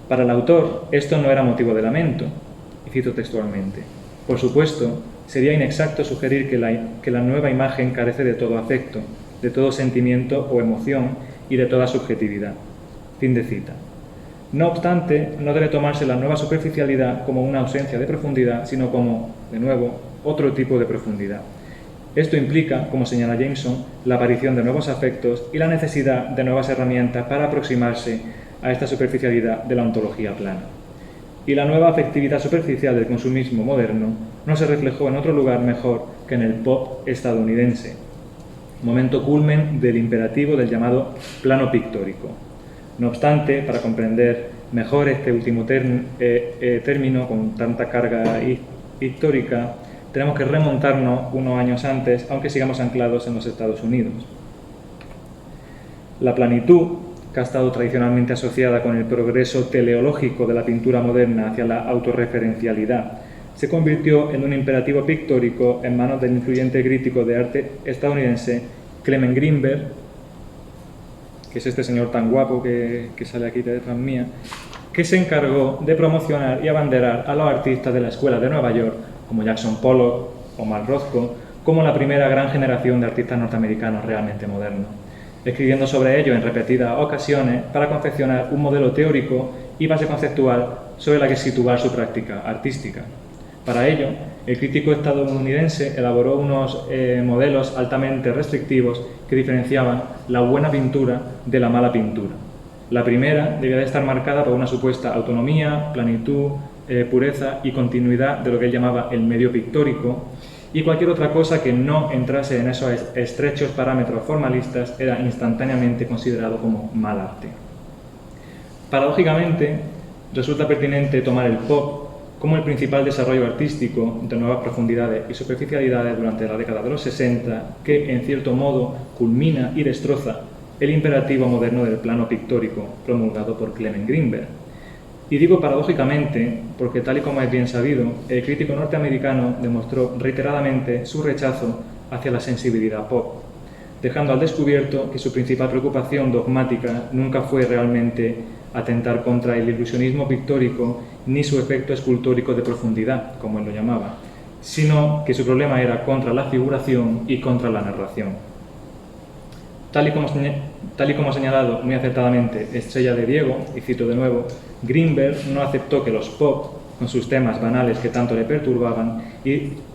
Para el autor, esto no era motivo de lamento, y cito textualmente: por supuesto, sería inexacto sugerir que la nueva imagen carece de todo afecto, de todo sentimiento o emoción y de toda subjetividad. Fin de cita. No obstante, no debe tomarse la nueva superficialidad como una ausencia de profundidad, sino como, de nuevo, otro tipo de profundidad. Esto implica, como señala Jameson, la aparición de nuevos afectos y la necesidad de nuevas herramientas para aproximarse a esta superficialidad de la ontología plana. Y la nueva afectividad superficial del consumismo moderno no se reflejó en otro lugar mejor que en el pop estadounidense, momento culmen del imperativo del llamado plano pictórico. No obstante, para comprender mejor este último término con tanta carga histórica, tenemos que remontarnos unos años antes, aunque sigamos anclados en los Estados Unidos. La planitud, que ha estado tradicionalmente asociada con el progreso teleológico de la pintura moderna hacia la autorreferencialidad, se convirtió en un imperativo pictórico en manos del influyente crítico de arte estadounidense Clement Greenberg, que es este señor tan guapo que sale aquí detrás mía, que se encargó de promocionar y abanderar a los artistas de la Escuela de Nueva York, como Jackson Pollock o Mark Rothko, como la primera gran generación de artistas norteamericanos realmente modernos, escribiendo sobre ello en repetidas ocasiones para confeccionar un modelo teórico y base conceptual sobre la que situar su práctica artística. Para ello, el crítico estadounidense elaboró unos modelos altamente restrictivos que diferenciaban la buena pintura de la mala pintura. La primera debía de estar marcada por una supuesta autonomía, planitud, pureza y continuidad de lo que él llamaba el medio pictórico, y cualquier otra cosa que no entrase en esos estrechos parámetros formalistas era instantáneamente considerado como mal arte. Paradójicamente, resulta pertinente tomar el pop como el principal desarrollo artístico de nuevas profundidades y superficialidades durante la década de los 60, que, en cierto modo, culmina y destroza el imperativo moderno del plano pictórico promulgado por Clement Greenberg. Y digo paradójicamente porque, tal y como es bien sabido, el crítico norteamericano demostró reiteradamente su rechazo hacia la sensibilidad pop, dejando al descubierto que su principal preocupación dogmática nunca fue realmente atentar contra el ilusionismo pictórico ni su efecto escultórico de profundidad, como él lo llamaba, sino que su problema era contra la figuración y contra la narración. Tal y como ha señalado muy acertadamente Estrella de Diego, y cito de nuevo, Greenberg no aceptó que los pop, con sus temas banales que tanto le perturbaban,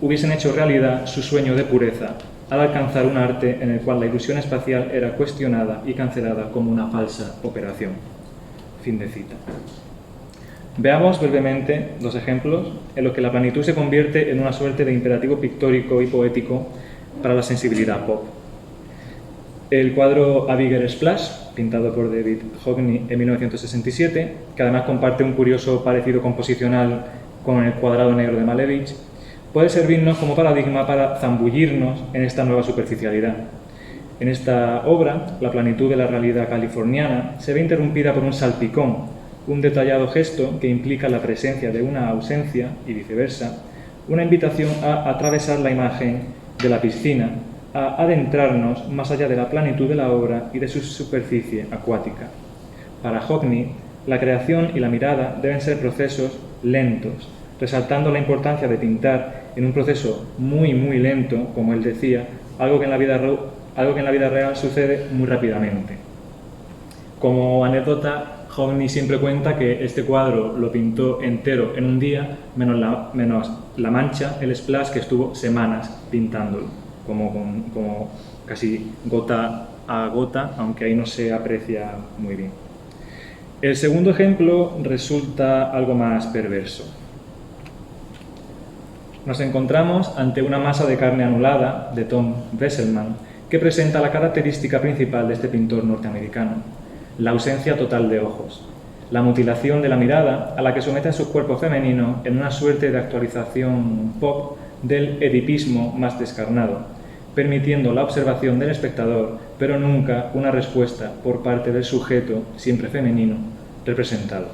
hubiesen hecho realidad su sueño de pureza al alcanzar un arte en el cual la ilusión espacial era cuestionada y cancelada como una falsa operación. Fin de cita. Veamos brevemente dos ejemplos en los que la planitud se convierte en una suerte de imperativo pictórico y poético para la sensibilidad pop. El cuadro A Bigger Splash, pintado por David Hockney en 1967, que además comparte un curioso parecido composicional con el cuadrado negro de Malevich, puede servirnos como paradigma para zambullirnos en esta nueva superficialidad. En esta obra, la planitud de la realidad californiana se ve interrumpida por un salpicón, un detallado gesto que implica la presencia de una ausencia y viceversa, una invitación a atravesar la imagen de la piscina, a adentrarnos más allá de la planitud de la obra y de su superficie acuática. Para Hockney, la creación y la mirada deben ser procesos lentos, resaltando la importancia de pintar en un proceso muy lento, como él decía, algo que en la vida real sucede muy rápidamente. Como anécdota, Hockney siempre cuenta que este cuadro lo pintó entero en un día, menos la mancha, el splash, que estuvo semanas pintándolo, como casi gota a gota, aunque ahí no se aprecia muy bien. El segundo ejemplo resulta algo más perverso. Nos encontramos ante una masa de carne anulada de Tom Wesselmann, que presenta la característica principal de este pintor norteamericano: la ausencia total de ojos. la mutilación de la mirada a la que somete a sus cuerpos femeninos en una suerte de actualización pop del edipismo más descarnado, permitiendo la observación del espectador, pero nunca una respuesta por parte del sujeto, siempre femenino, representado.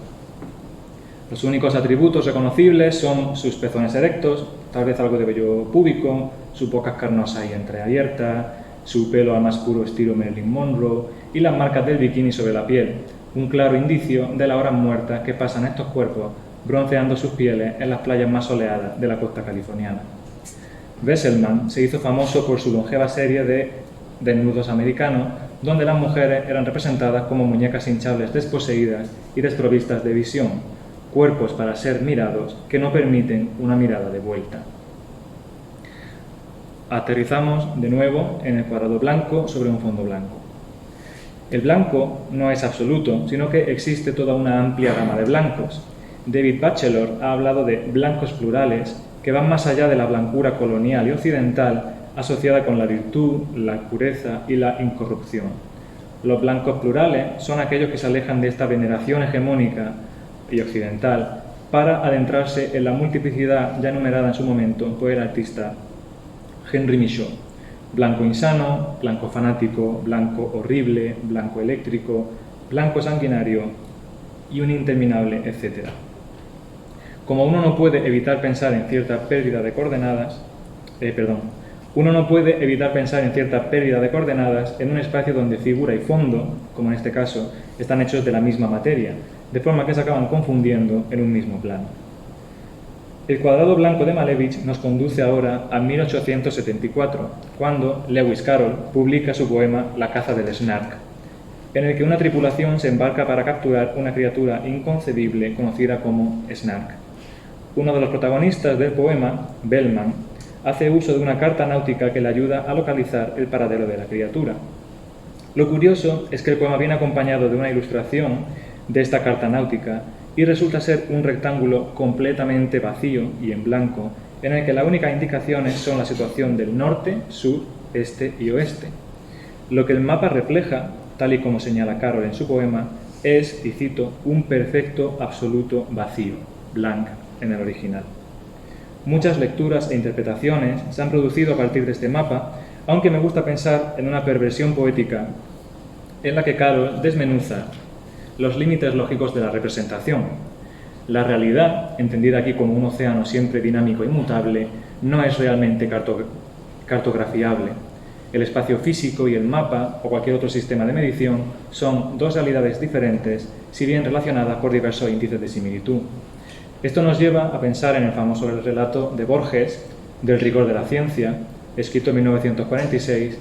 Los únicos atributos reconocibles son sus pezones erectos, tal vez algo de vello púbico, su boca carnosa y entreabierta, su pelo al más puro estilo Marilyn Monroe y las marcas del bikini sobre la piel, un claro indicio de las horas muertas que pasan estos cuerpos bronceando sus pieles en las playas más soleadas de la costa californiana. Wesselmann se hizo famoso por su longeva serie de desnudos americanos, donde las mujeres eran representadas como muñecas hinchables desposeídas y desprovistas de visión, cuerpos para ser mirados que no permiten una mirada de vuelta. Aterrizamos de nuevo en el cuadrado blanco sobre un fondo blanco. El blanco no es absoluto, sino que existe toda una amplia gama de blancos. David Batchelor ha hablado de blancos plurales que van más allá de la blancura colonial y occidental asociada con la virtud, la pureza y la incorrupción. Los blancos plurales son aquellos que se alejan de esta veneración hegemónica y occidental para adentrarse en la multiplicidad ya enumerada en su momento por el artista Henry Michaud. Blanco insano, blanco fanático, blanco horrible, blanco eléctrico, blanco sanguinario y un interminable etcétera. Como uno no puede evitar pensar en cierta pérdida de coordenadas, en un espacio donde figura y fondo, como en este caso, están hechos de la misma materia, de forma que se acaban confundiendo en un mismo plano. El cuadrado blanco de Malevich nos conduce ahora a 1874, cuando Lewis Carroll publica su poema La caza del Snark, en el que una tripulación se embarca para capturar una criatura inconcebible conocida como Snark. Uno de los protagonistas del poema, Bellman, hace uso de una carta náutica que le ayuda a localizar el paradero de la criatura. Lo curioso es que el poema viene acompañado de una ilustración de esta carta náutica y resulta ser un rectángulo completamente vacío y en blanco, en el que las únicas indicaciones son la situación del norte, sur, este y oeste. Lo que el mapa refleja, tal y como señala Carroll en su poema, es, y cito, un perfecto absoluto vacío, blank en el original. Muchas lecturas e interpretaciones se han producido a partir de este mapa, aunque me gusta pensar en una perversión poética en la que Carroll desmenuza los límites lógicos de la representación. La realidad, entendida aquí como un océano siempre dinámico y mutable, no es realmente cartografiable. El espacio físico y el mapa, o cualquier otro sistema de medición, son dos realidades diferentes, si bien relacionadas por diversos índices de similitud. Esto nos lleva a pensar en el famoso relato de Borges, del rigor de la ciencia, escrito en 1946,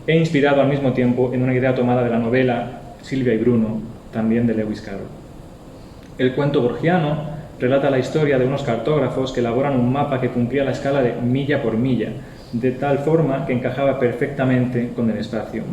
e inspirado al mismo tiempo en una idea tomada de la novela Silvia y Bruno, también de Lewis Carroll. El cuento borgiano relata la historia de unos cartógrafos que elaboran un mapa que cumplía la escala de milla por milla, de tal forma que encajaba perfectamente con el espacio.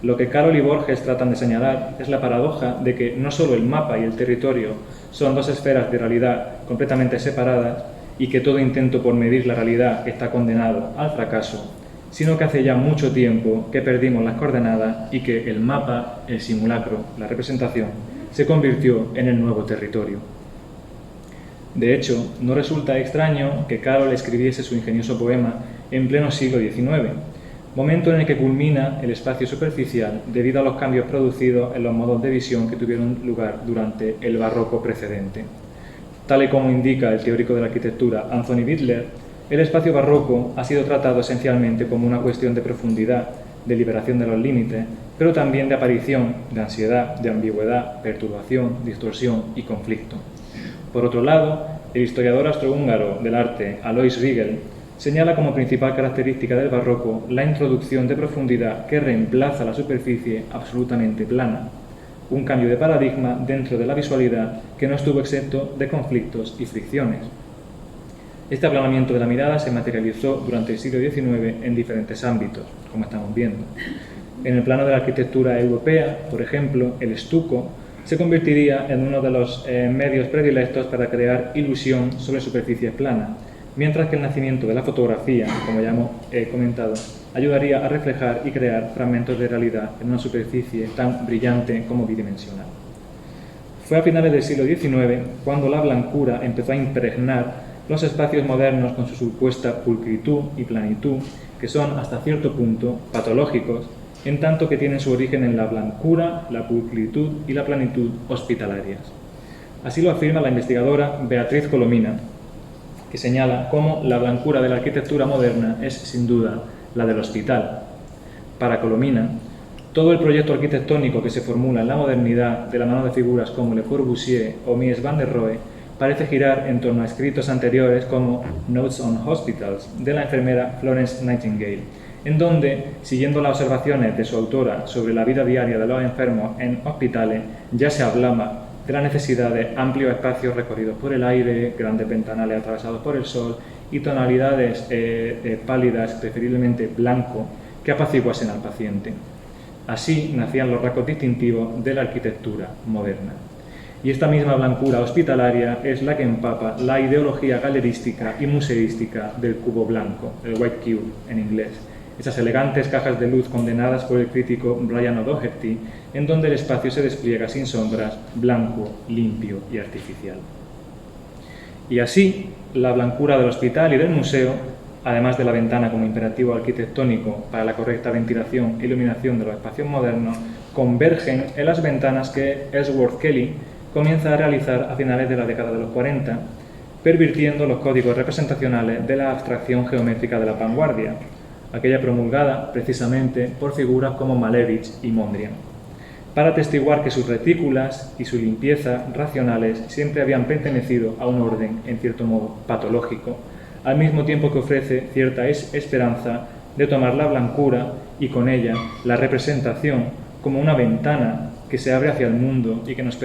Lo que Carroll y Borges tratan de señalar es la paradoja de que no solo el mapa y el territorio son dos esferas de realidad completamente separadas y que todo intento por medir la realidad está condenado al fracaso, sino que hace ya mucho tiempo que perdimos las coordenadas y que el mapa, el simulacro, la representación, se convirtió en el nuevo territorio. De hecho, no resulta extraño que Carroll escribiese su ingenioso poema en pleno siglo XIX, momento en el que culmina el espacio superficial debido a los cambios producidos en los modos de visión que tuvieron lugar durante el barroco precedente. Tal y como indica el teórico de la arquitectura Anthony Bittler, el espacio barroco ha sido tratado esencialmente como una cuestión de profundidad, de liberación de los límites, pero también de aparición, de ansiedad, de ambigüedad, perturbación, distorsión y conflicto. Por otro lado, el historiador austrohúngaro del arte, Alois Riegel, señala como principal característica del barroco la introducción de profundidad que reemplaza la superficie absolutamente plana, un cambio de paradigma dentro de la visualidad que no estuvo exento de conflictos y fricciones. Este aplanamiento de la mirada se materializó durante el siglo XIX en diferentes ámbitos, como estamos viendo. En el plano de la arquitectura europea, por ejemplo, el estuco se convertiría en uno de los medios predilectos para crear ilusión sobre superficies planas, mientras que el nacimiento de la fotografía, como ya hemos comentado, ayudaría a reflejar y crear fragmentos de realidad en una superficie tan brillante como bidimensional. Fue a finales del siglo XIX cuando la blancura empezó a impregnar los espacios modernos con su supuesta pulcritud y planitud, que son hasta cierto punto patológicos, en tanto que tienen su origen en la blancura, la pulcritud y la planitud hospitalarias. Así lo afirma la investigadora Beatriz Colomina, que señala cómo la blancura de la arquitectura moderna es, sin duda, la del hospital. Para Colomina, todo el proyecto arquitectónico que se formula en la modernidad de la mano de figuras como Le Corbusier o Mies van der Rohe parece girar en torno a escritos anteriores como Notes on Hospitals, de la enfermera Florence Nightingale, en donde, siguiendo las observaciones de su autora sobre la vida diaria de los enfermos en hospitales, ya se hablaba de la necesidad de amplios espacios recorridos por el aire, grandes ventanales atravesados por el sol y tonalidades pálidas, preferiblemente blanco, que apaciguasen al paciente. Así nacían los rasgos distintivos de la arquitectura moderna. Y esta misma blancura hospitalaria es la que empapa la ideología galerística y museística del cubo blanco, el white cube en inglés, esas elegantes cajas de luz condenadas por el crítico Brian O'Doherty, en donde el espacio se despliega sin sombras, blanco, limpio y artificial. Y así, la blancura del hospital y del museo, además de la ventana como imperativo arquitectónico para la correcta ventilación e iluminación de los espacios modernos, convergen en las ventanas que Ellsworth Kelly comienza a realizar a finales de la década de los 40, pervirtiendo los códigos representacionales de la abstracción geométrica de la vanguardia, aquella promulgada precisamente por figuras como Malevich y Mondrian, para atestiguar que sus retículas y su limpieza racionales siempre habían pertenecido a un orden, en cierto modo, patológico, al mismo tiempo que ofrece cierta esperanza de tomar la blancura y con ella la representación como una ventana que se abre hacia el mundo y que nos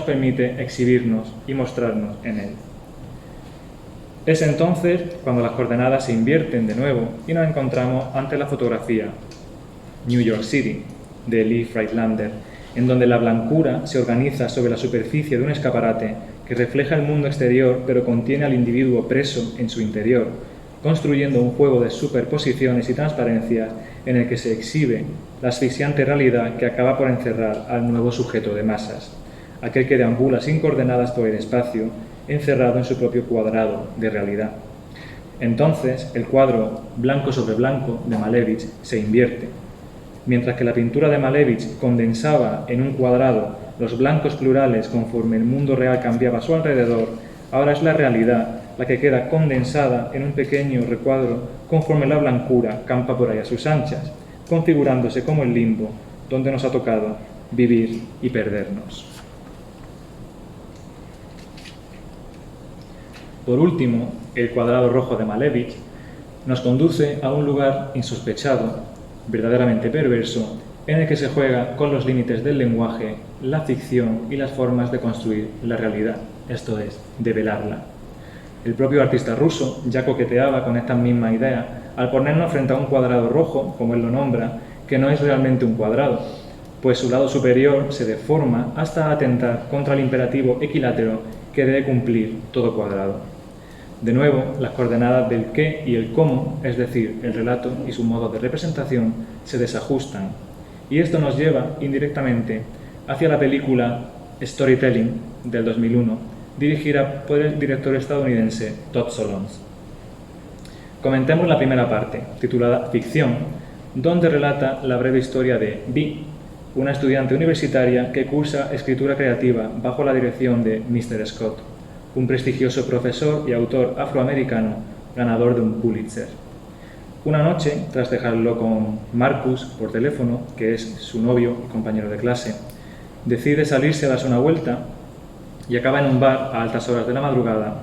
permite exhibirnos y mostrarnos en él. Es entonces cuando las coordenadas se invierten de nuevo y nos encontramos ante la fotografía New York City de Lee Friedlander, en donde la blancura se organiza sobre la superficie de un escaparate que refleja el mundo exterior pero contiene al individuo preso en su interior, construyendo un juego de superposiciones y transparencias en el que se exhibe la asfixiante realidad que acaba por encerrar al nuevo sujeto de masas, aquel que deambula sin coordenadas por el espacio, encerrado en su propio cuadrado de realidad. Entonces, el cuadro blanco sobre blanco de Malevich se invierte. Mientras que la pintura de Malevich condensaba en un cuadrado los blancos plurales conforme el mundo real cambiaba a su alrededor, ahora es la realidad la que queda condensada en un pequeño recuadro conforme la blancura campa por ahí a sus anchas, configurándose como el limbo donde nos ha tocado vivir y perdernos. Por último, el cuadrado rojo de Malevich nos conduce a un lugar insospechado, verdaderamente perverso, en el que se juega con los límites del lenguaje, la ficción y las formas de construir la realidad, esto es, de velarla. El propio artista ruso ya coqueteaba con esta misma idea al ponernos frente a un cuadrado rojo, como él lo nombra, que no es realmente un cuadrado, pues su lado superior se deforma hasta atentar contra el imperativo equilátero que debe cumplir todo cuadrado. De nuevo, las coordenadas del qué y el cómo, es decir, el relato y su modo de representación, se desajustan. Y esto nos lleva indirectamente hacia la película Storytelling del 2001, dirigida por el director estadounidense Todd Solondz. Comentemos la primera parte, titulada Ficción, donde relata la breve historia de Bee, una estudiante universitaria que cursa escritura creativa bajo la dirección de Mr. Scott, un prestigioso profesor y autor afroamericano ganador de un Pulitzer. Una noche, tras dejarlo con Marcus por teléfono, que es su novio y compañero de clase, decide salirse a darse una vuelta y acaba en un bar a altas horas de la madrugada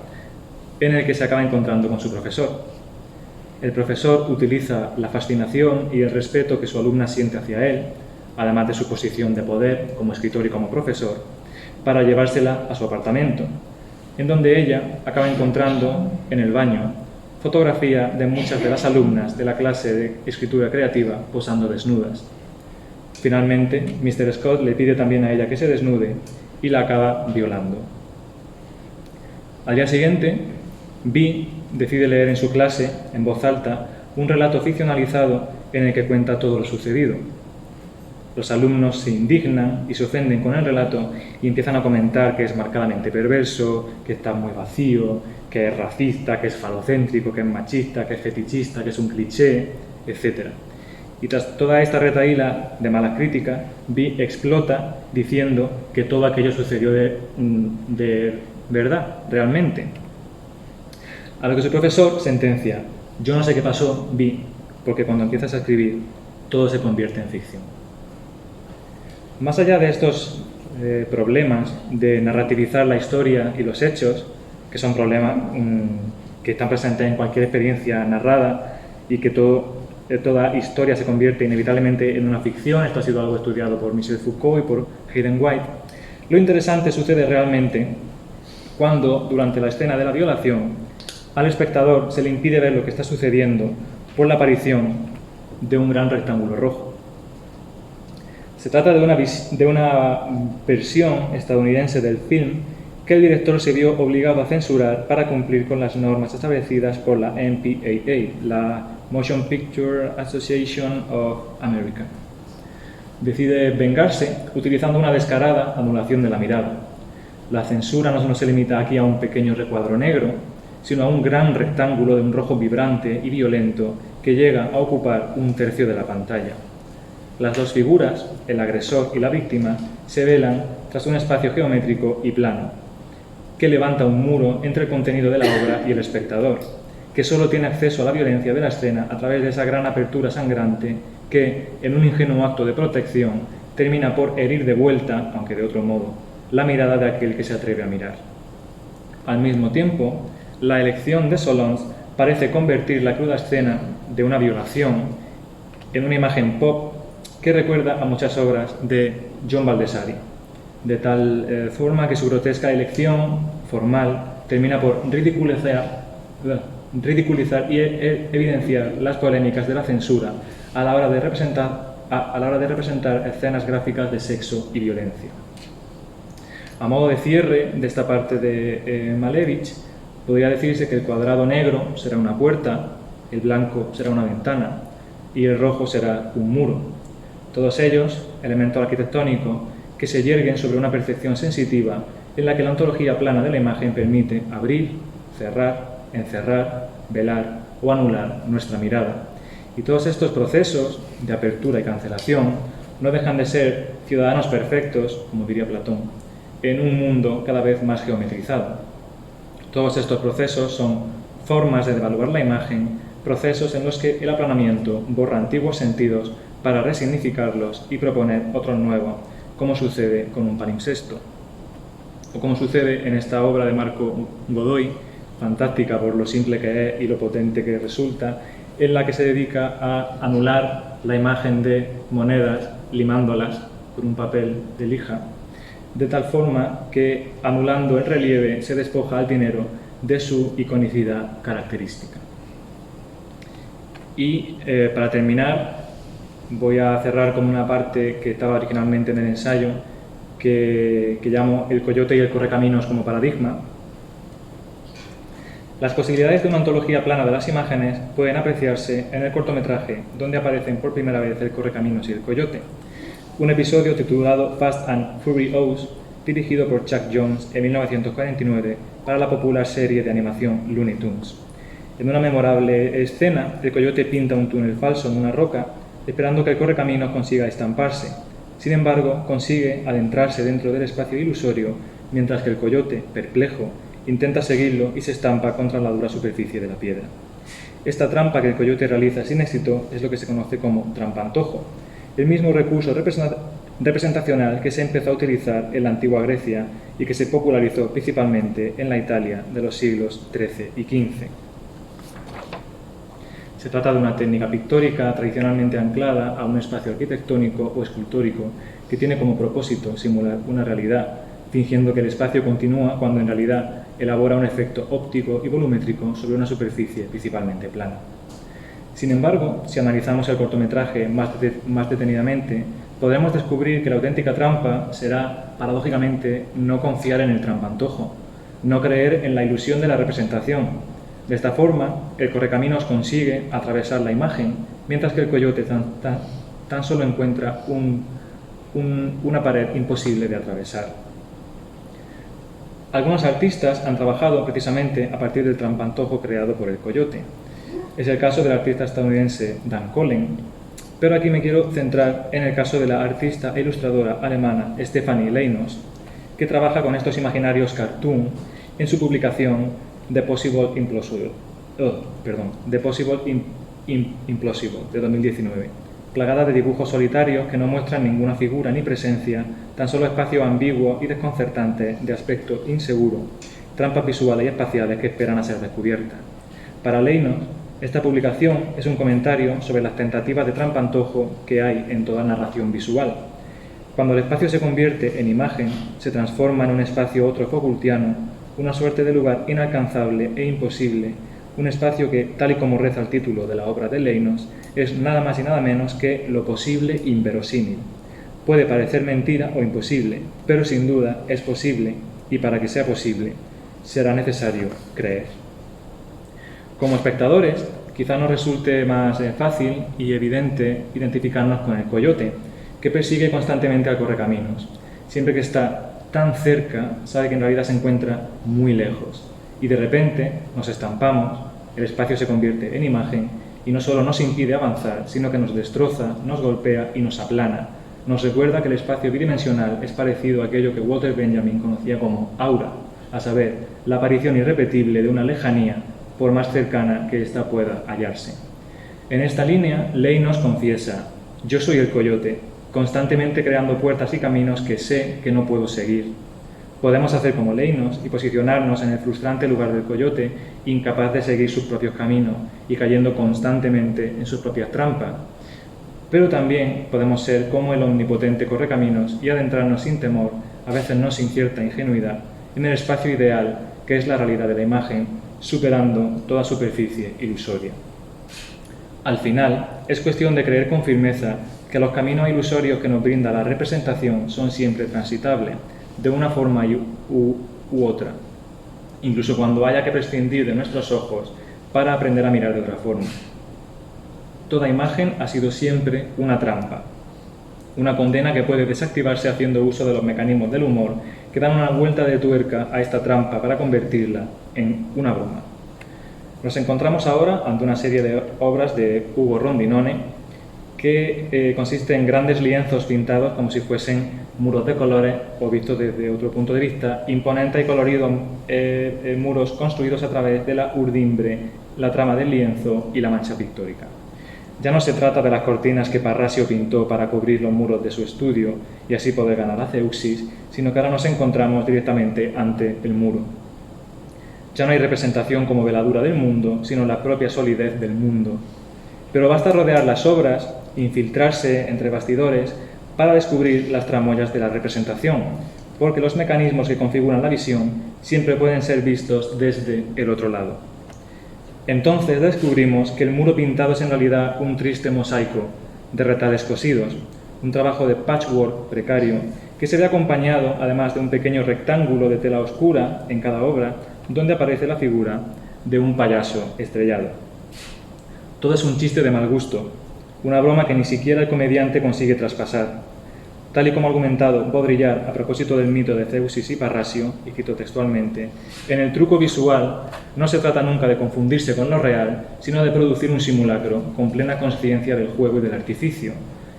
en el que se acaba encontrando con su profesor. El profesor utiliza la fascinación y el respeto que su alumna siente hacia él, además de su posición de poder como escritor y como profesor, para llevársela a su apartamento, en donde ella acaba encontrando en el baño fotografía de muchas de las alumnas de la clase de escritura creativa posando desnudas. Finalmente, Mr. Scott le pide también a ella que se desnude y la acaba violando. Al día siguiente, Bee decide leer en su clase, en voz alta, un relato ficcionalizado en el que cuenta todo lo sucedido. Los alumnos se indignan y se ofenden con el relato y empiezan a comentar que es marcadamente perverso, que está muy vacío, que es racista, que es falocéntrico, que es machista, que es fetichista, que es un cliché, etc. Y tras toda esta retahíla de malas críticas, Vi explota diciendo que todo aquello sucedió de verdad, realmente. A lo que su profesor sentencia: yo no sé qué pasó, Vi, porque cuando empiezas a escribir, todo se convierte en ficción. Más allá de estos problemas de narrativizar la historia y los hechos, que son problemas que están presentes en cualquier experiencia narrada y que toda historia se convierte inevitablemente en una ficción, esto ha sido algo estudiado por Michel Foucault y por Hayden White, lo interesante sucede realmente cuando, durante la escena de la violación, al espectador se le impide ver lo que está sucediendo por la aparición de un gran rectángulo rojo. Se trata de una versión estadounidense del film que el director se vio obligado a censurar para cumplir con las normas establecidas por la MPAA, la Motion Picture Association of America. Decide vengarse utilizando una descarada anulación de la mirada. La censura no se limita aquí a un pequeño recuadro negro, sino a un gran rectángulo de un rojo vibrante y violento que llega a ocupar un tercio de la pantalla. Las dos figuras, el agresor y la víctima, se velan tras un espacio geométrico y plano, que levanta un muro entre el contenido de la obra y el espectador, que solo tiene acceso a la violencia de la escena a través de esa gran apertura sangrante que, en un ingenuo acto de protección, termina por herir de vuelta, aunque de otro modo, la mirada de aquel que se atreve a mirar. Al mismo tiempo, la elección de Solons parece convertir la cruda escena de una violación en una imagen pop que recuerda a muchas obras de John Baldessari, de tal forma que su grotesca elección formal termina por ridiculizar y evidenciar las polémicas de la censura a la hora de representar escenas gráficas de sexo y violencia. A modo de cierre de esta parte de Malevich, podría decirse que el cuadrado negro será una puerta, el blanco será una ventana y el rojo será un muro. Todos ellos, elementos arquitectónicos que se yerguen sobre una percepción sensitiva en la que la ontología plana de la imagen permite abrir, cerrar, encerrar, velar o anular nuestra mirada. Y todos estos procesos de apertura y cancelación no dejan de ser ciudadanos perfectos, como diría Platón, en un mundo cada vez más geometrizado. Todos estos procesos son formas de devaluar la imagen, procesos en los que el aplanamiento borra antiguos sentidos para resignificarlos y proponer otros nuevos, como sucede con un palimpsesto. O como sucede en esta obra de Marco Godoy, fantástica por lo simple que es y lo potente que resulta, en la que se dedica a anular la imagen de monedas limándolas por un papel de lija, de tal forma que, anulando el relieve, se despoja al dinero de su iconicidad característica. Y para terminar, voy a cerrar con una parte que estaba originalmente en el ensayo, que llamo El coyote y el correcaminos como paradigma. Las posibilidades de una ontología plana de las imágenes pueden apreciarse en el cortometraje, donde aparecen por primera vez el correcaminos y el coyote, un episodio titulado Fast and Furious, dirigido por Chuck Jones en 1949 para la popular serie de animación Looney Tunes. En una memorable escena, el coyote pinta un túnel falso en una roca, esperando que el correcaminos consiga estamparse. Sin embargo, consigue adentrarse dentro del espacio ilusorio, mientras que el coyote, perplejo, intenta seguirlo y se estampa contra la dura superficie de la piedra. Esta trampa que el coyote realiza sin éxito es lo que se conoce como trampantojo, el mismo recurso representacional que se empezó a utilizar en la antigua Grecia y que se popularizó principalmente en la Italia de los siglos XIII y XV. Se trata de una técnica pictórica tradicionalmente anclada a un espacio arquitectónico o escultórico que tiene como propósito simular una realidad, fingiendo que el espacio continúa cuando en realidad elabora un efecto óptico y volumétrico sobre una superficie principalmente plana. Sin embargo, si analizamos el cortometraje más detenidamente, podremos descubrir que la auténtica trampa será, paradójicamente, no confiar en el trampantojo, no creer en la ilusión de la representación. De esta forma, el correcaminos consigue atravesar la imagen, mientras que el coyote tan solo encuentra un una pared imposible de atravesar. Algunos artistas han trabajado precisamente a partir del trampantojo creado por el coyote. Es el caso del artista estadounidense Dan Collen, pero aquí me quiero centrar en el caso de la artista e ilustradora alemana Stefanie Leinos, que trabaja con estos imaginarios cartoon en su publicación The Possible Implausible de 2019, plagada de dibujos solitarios que no muestran ninguna figura ni presencia, tan solo espacios ambiguos y desconcertantes de aspecto inseguro, trampas visuales y espaciales que esperan a ser descubiertas. Para Leinos, esta publicación es un comentario sobre las tentativas de trampantojo que hay en toda narración visual. Cuando el espacio se convierte en imagen, se transforma en un espacio otro Foucaultiano, una suerte de lugar inalcanzable e imposible, un espacio que, tal y como reza el título de la obra de Leinos, es nada más y nada menos que lo posible inverosímil. Puede parecer mentira o imposible, pero sin duda es posible, y para que sea posible, será necesario creer. Como espectadores, quizá nos resulte más fácil y evidente identificarnos con el coyote, que persigue constantemente al correcaminos. Siempre que está tan cerca, sabe que en realidad se encuentra muy lejos. Y de repente nos estampamos, el espacio se convierte en imagen y no solo nos impide avanzar, sino que nos destroza, nos golpea y nos aplana. Nos recuerda que el espacio bidimensional es parecido a aquello que Walter Benjamin conocía como aura, a saber, la aparición irrepetible de una lejanía, por más cercana que ésta pueda hallarse. En esta línea, Leinos confiesa: yo soy el coyote, constantemente creando puertas y caminos que sé que no puedo seguir. Podemos hacer como Leinos y posicionarnos en el frustrante lugar del coyote, incapaz de seguir sus propios caminos y cayendo constantemente en sus propias trampas. Pero también podemos ser como el omnipotente correcaminos y adentrarnos sin temor, a veces no sin cierta ingenuidad, en el espacio ideal que es la realidad de la imagen, superando toda superficie ilusoria. Al final, es cuestión de creer con firmeza que los caminos ilusorios que nos brinda la representación son siempre transitables, de una forma u otra, incluso cuando haya que prescindir de nuestros ojos para aprender a mirar de otra forma. Toda imagen ha sido siempre una trampa, una condena que puede desactivarse haciendo uso de los mecanismos del humor que dan una vuelta de tuerca a esta trampa para convertirla en una broma. Nos encontramos ahora ante una serie de obras de Ugo Rondinone que consiste en grandes lienzos pintados como si fuesen muros de colores o, vistos desde otro punto de vista, imponentes y coloridos muros construidos a través de la urdimbre, la trama del lienzo y la mancha pictórica. Ya no se trata de las cortinas que Parrasio pintó para cubrir los muros de su estudio y así poder ganar a Zeuxis, sino que ahora nos encontramos directamente ante el muro. Ya no hay representación como veladura del mundo, sino la propia solidez del mundo. Pero basta rodear las obras, infiltrarse entre bastidores para descubrir las tramoyas de la representación, porque los mecanismos que configuran la visión siempre pueden ser vistos desde el otro lado. Entonces descubrimos que el muro pintado es en realidad un triste mosaico de retales cosidos, un trabajo de patchwork precario que se ve acompañado además de un pequeño rectángulo de tela oscura en cada obra donde aparece la figura de un payaso estrellado. Todo es un chiste de mal gusto, una broma que ni siquiera el comediante consigue traspasar. Tal y como ha argumentado Baudrillard a propósito del mito de Zeuxis y Parrasio, y cito textualmente, en el truco visual no se trata nunca de confundirse con lo real, sino de producir un simulacro con plena conciencia del juego y del artificio.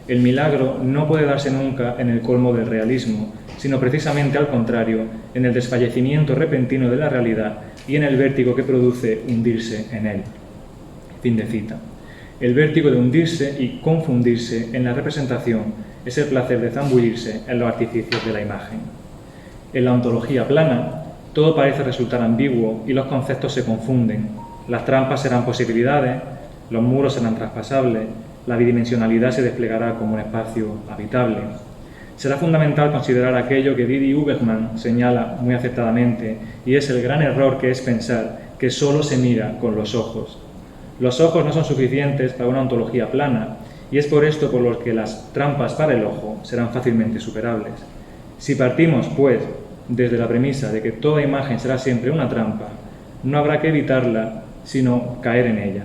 El milagro no puede darse nunca en el colmo del realismo, sino precisamente al contrario, en el desfallecimiento repentino de la realidad y en el vértigo que produce hundirse en él. Fin de cita. El vértigo de hundirse y confundirse en la representación es el placer de zambullirse en los artificios de la imagen. En la ontología plana, todo parece resultar ambiguo y los conceptos se confunden. Las trampas serán posibilidades, los muros serán traspasables, la bidimensionalidad se desplegará como un espacio habitable. Será fundamental considerar aquello que Didi Uberman señala muy acertadamente, y es el gran error que es pensar que solo se mira con los ojos. Los ojos no son suficientes para una ontología plana, y es por esto por lo que las trampas para el ojo serán fácilmente superables. Si partimos, pues, desde la premisa de que toda imagen será siempre una trampa, no habrá que evitarla, sino caer en ella.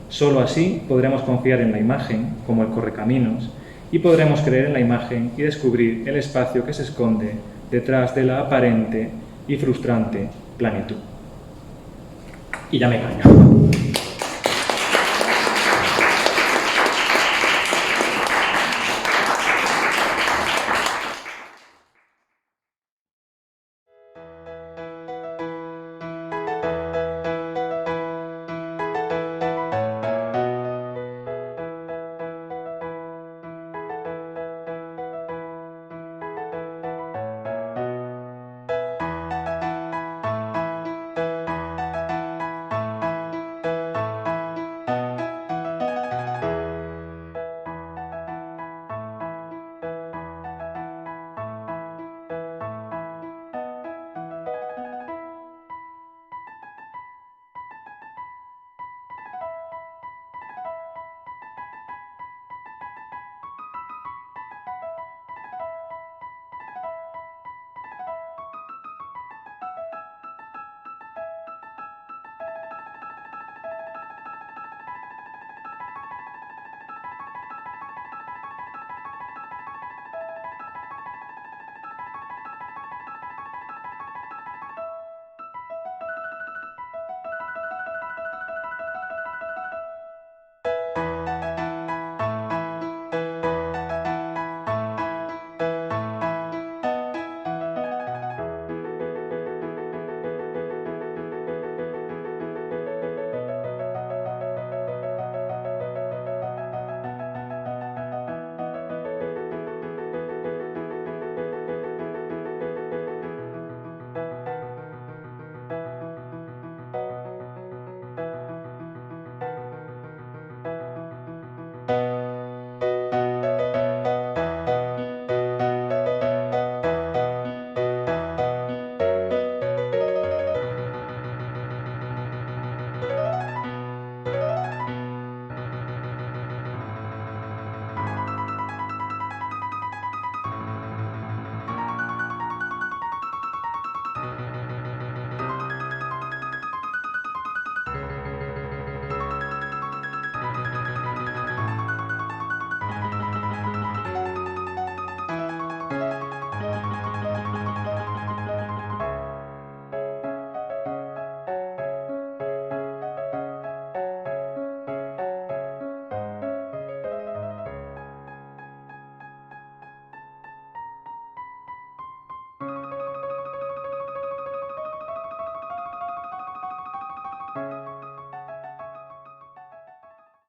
Solo así podremos confiar en la imagen, como el correcaminos, y podremos creer en la imagen y descubrir el espacio que se esconde detrás de la aparente y frustrante plenitud. Y ya me callo.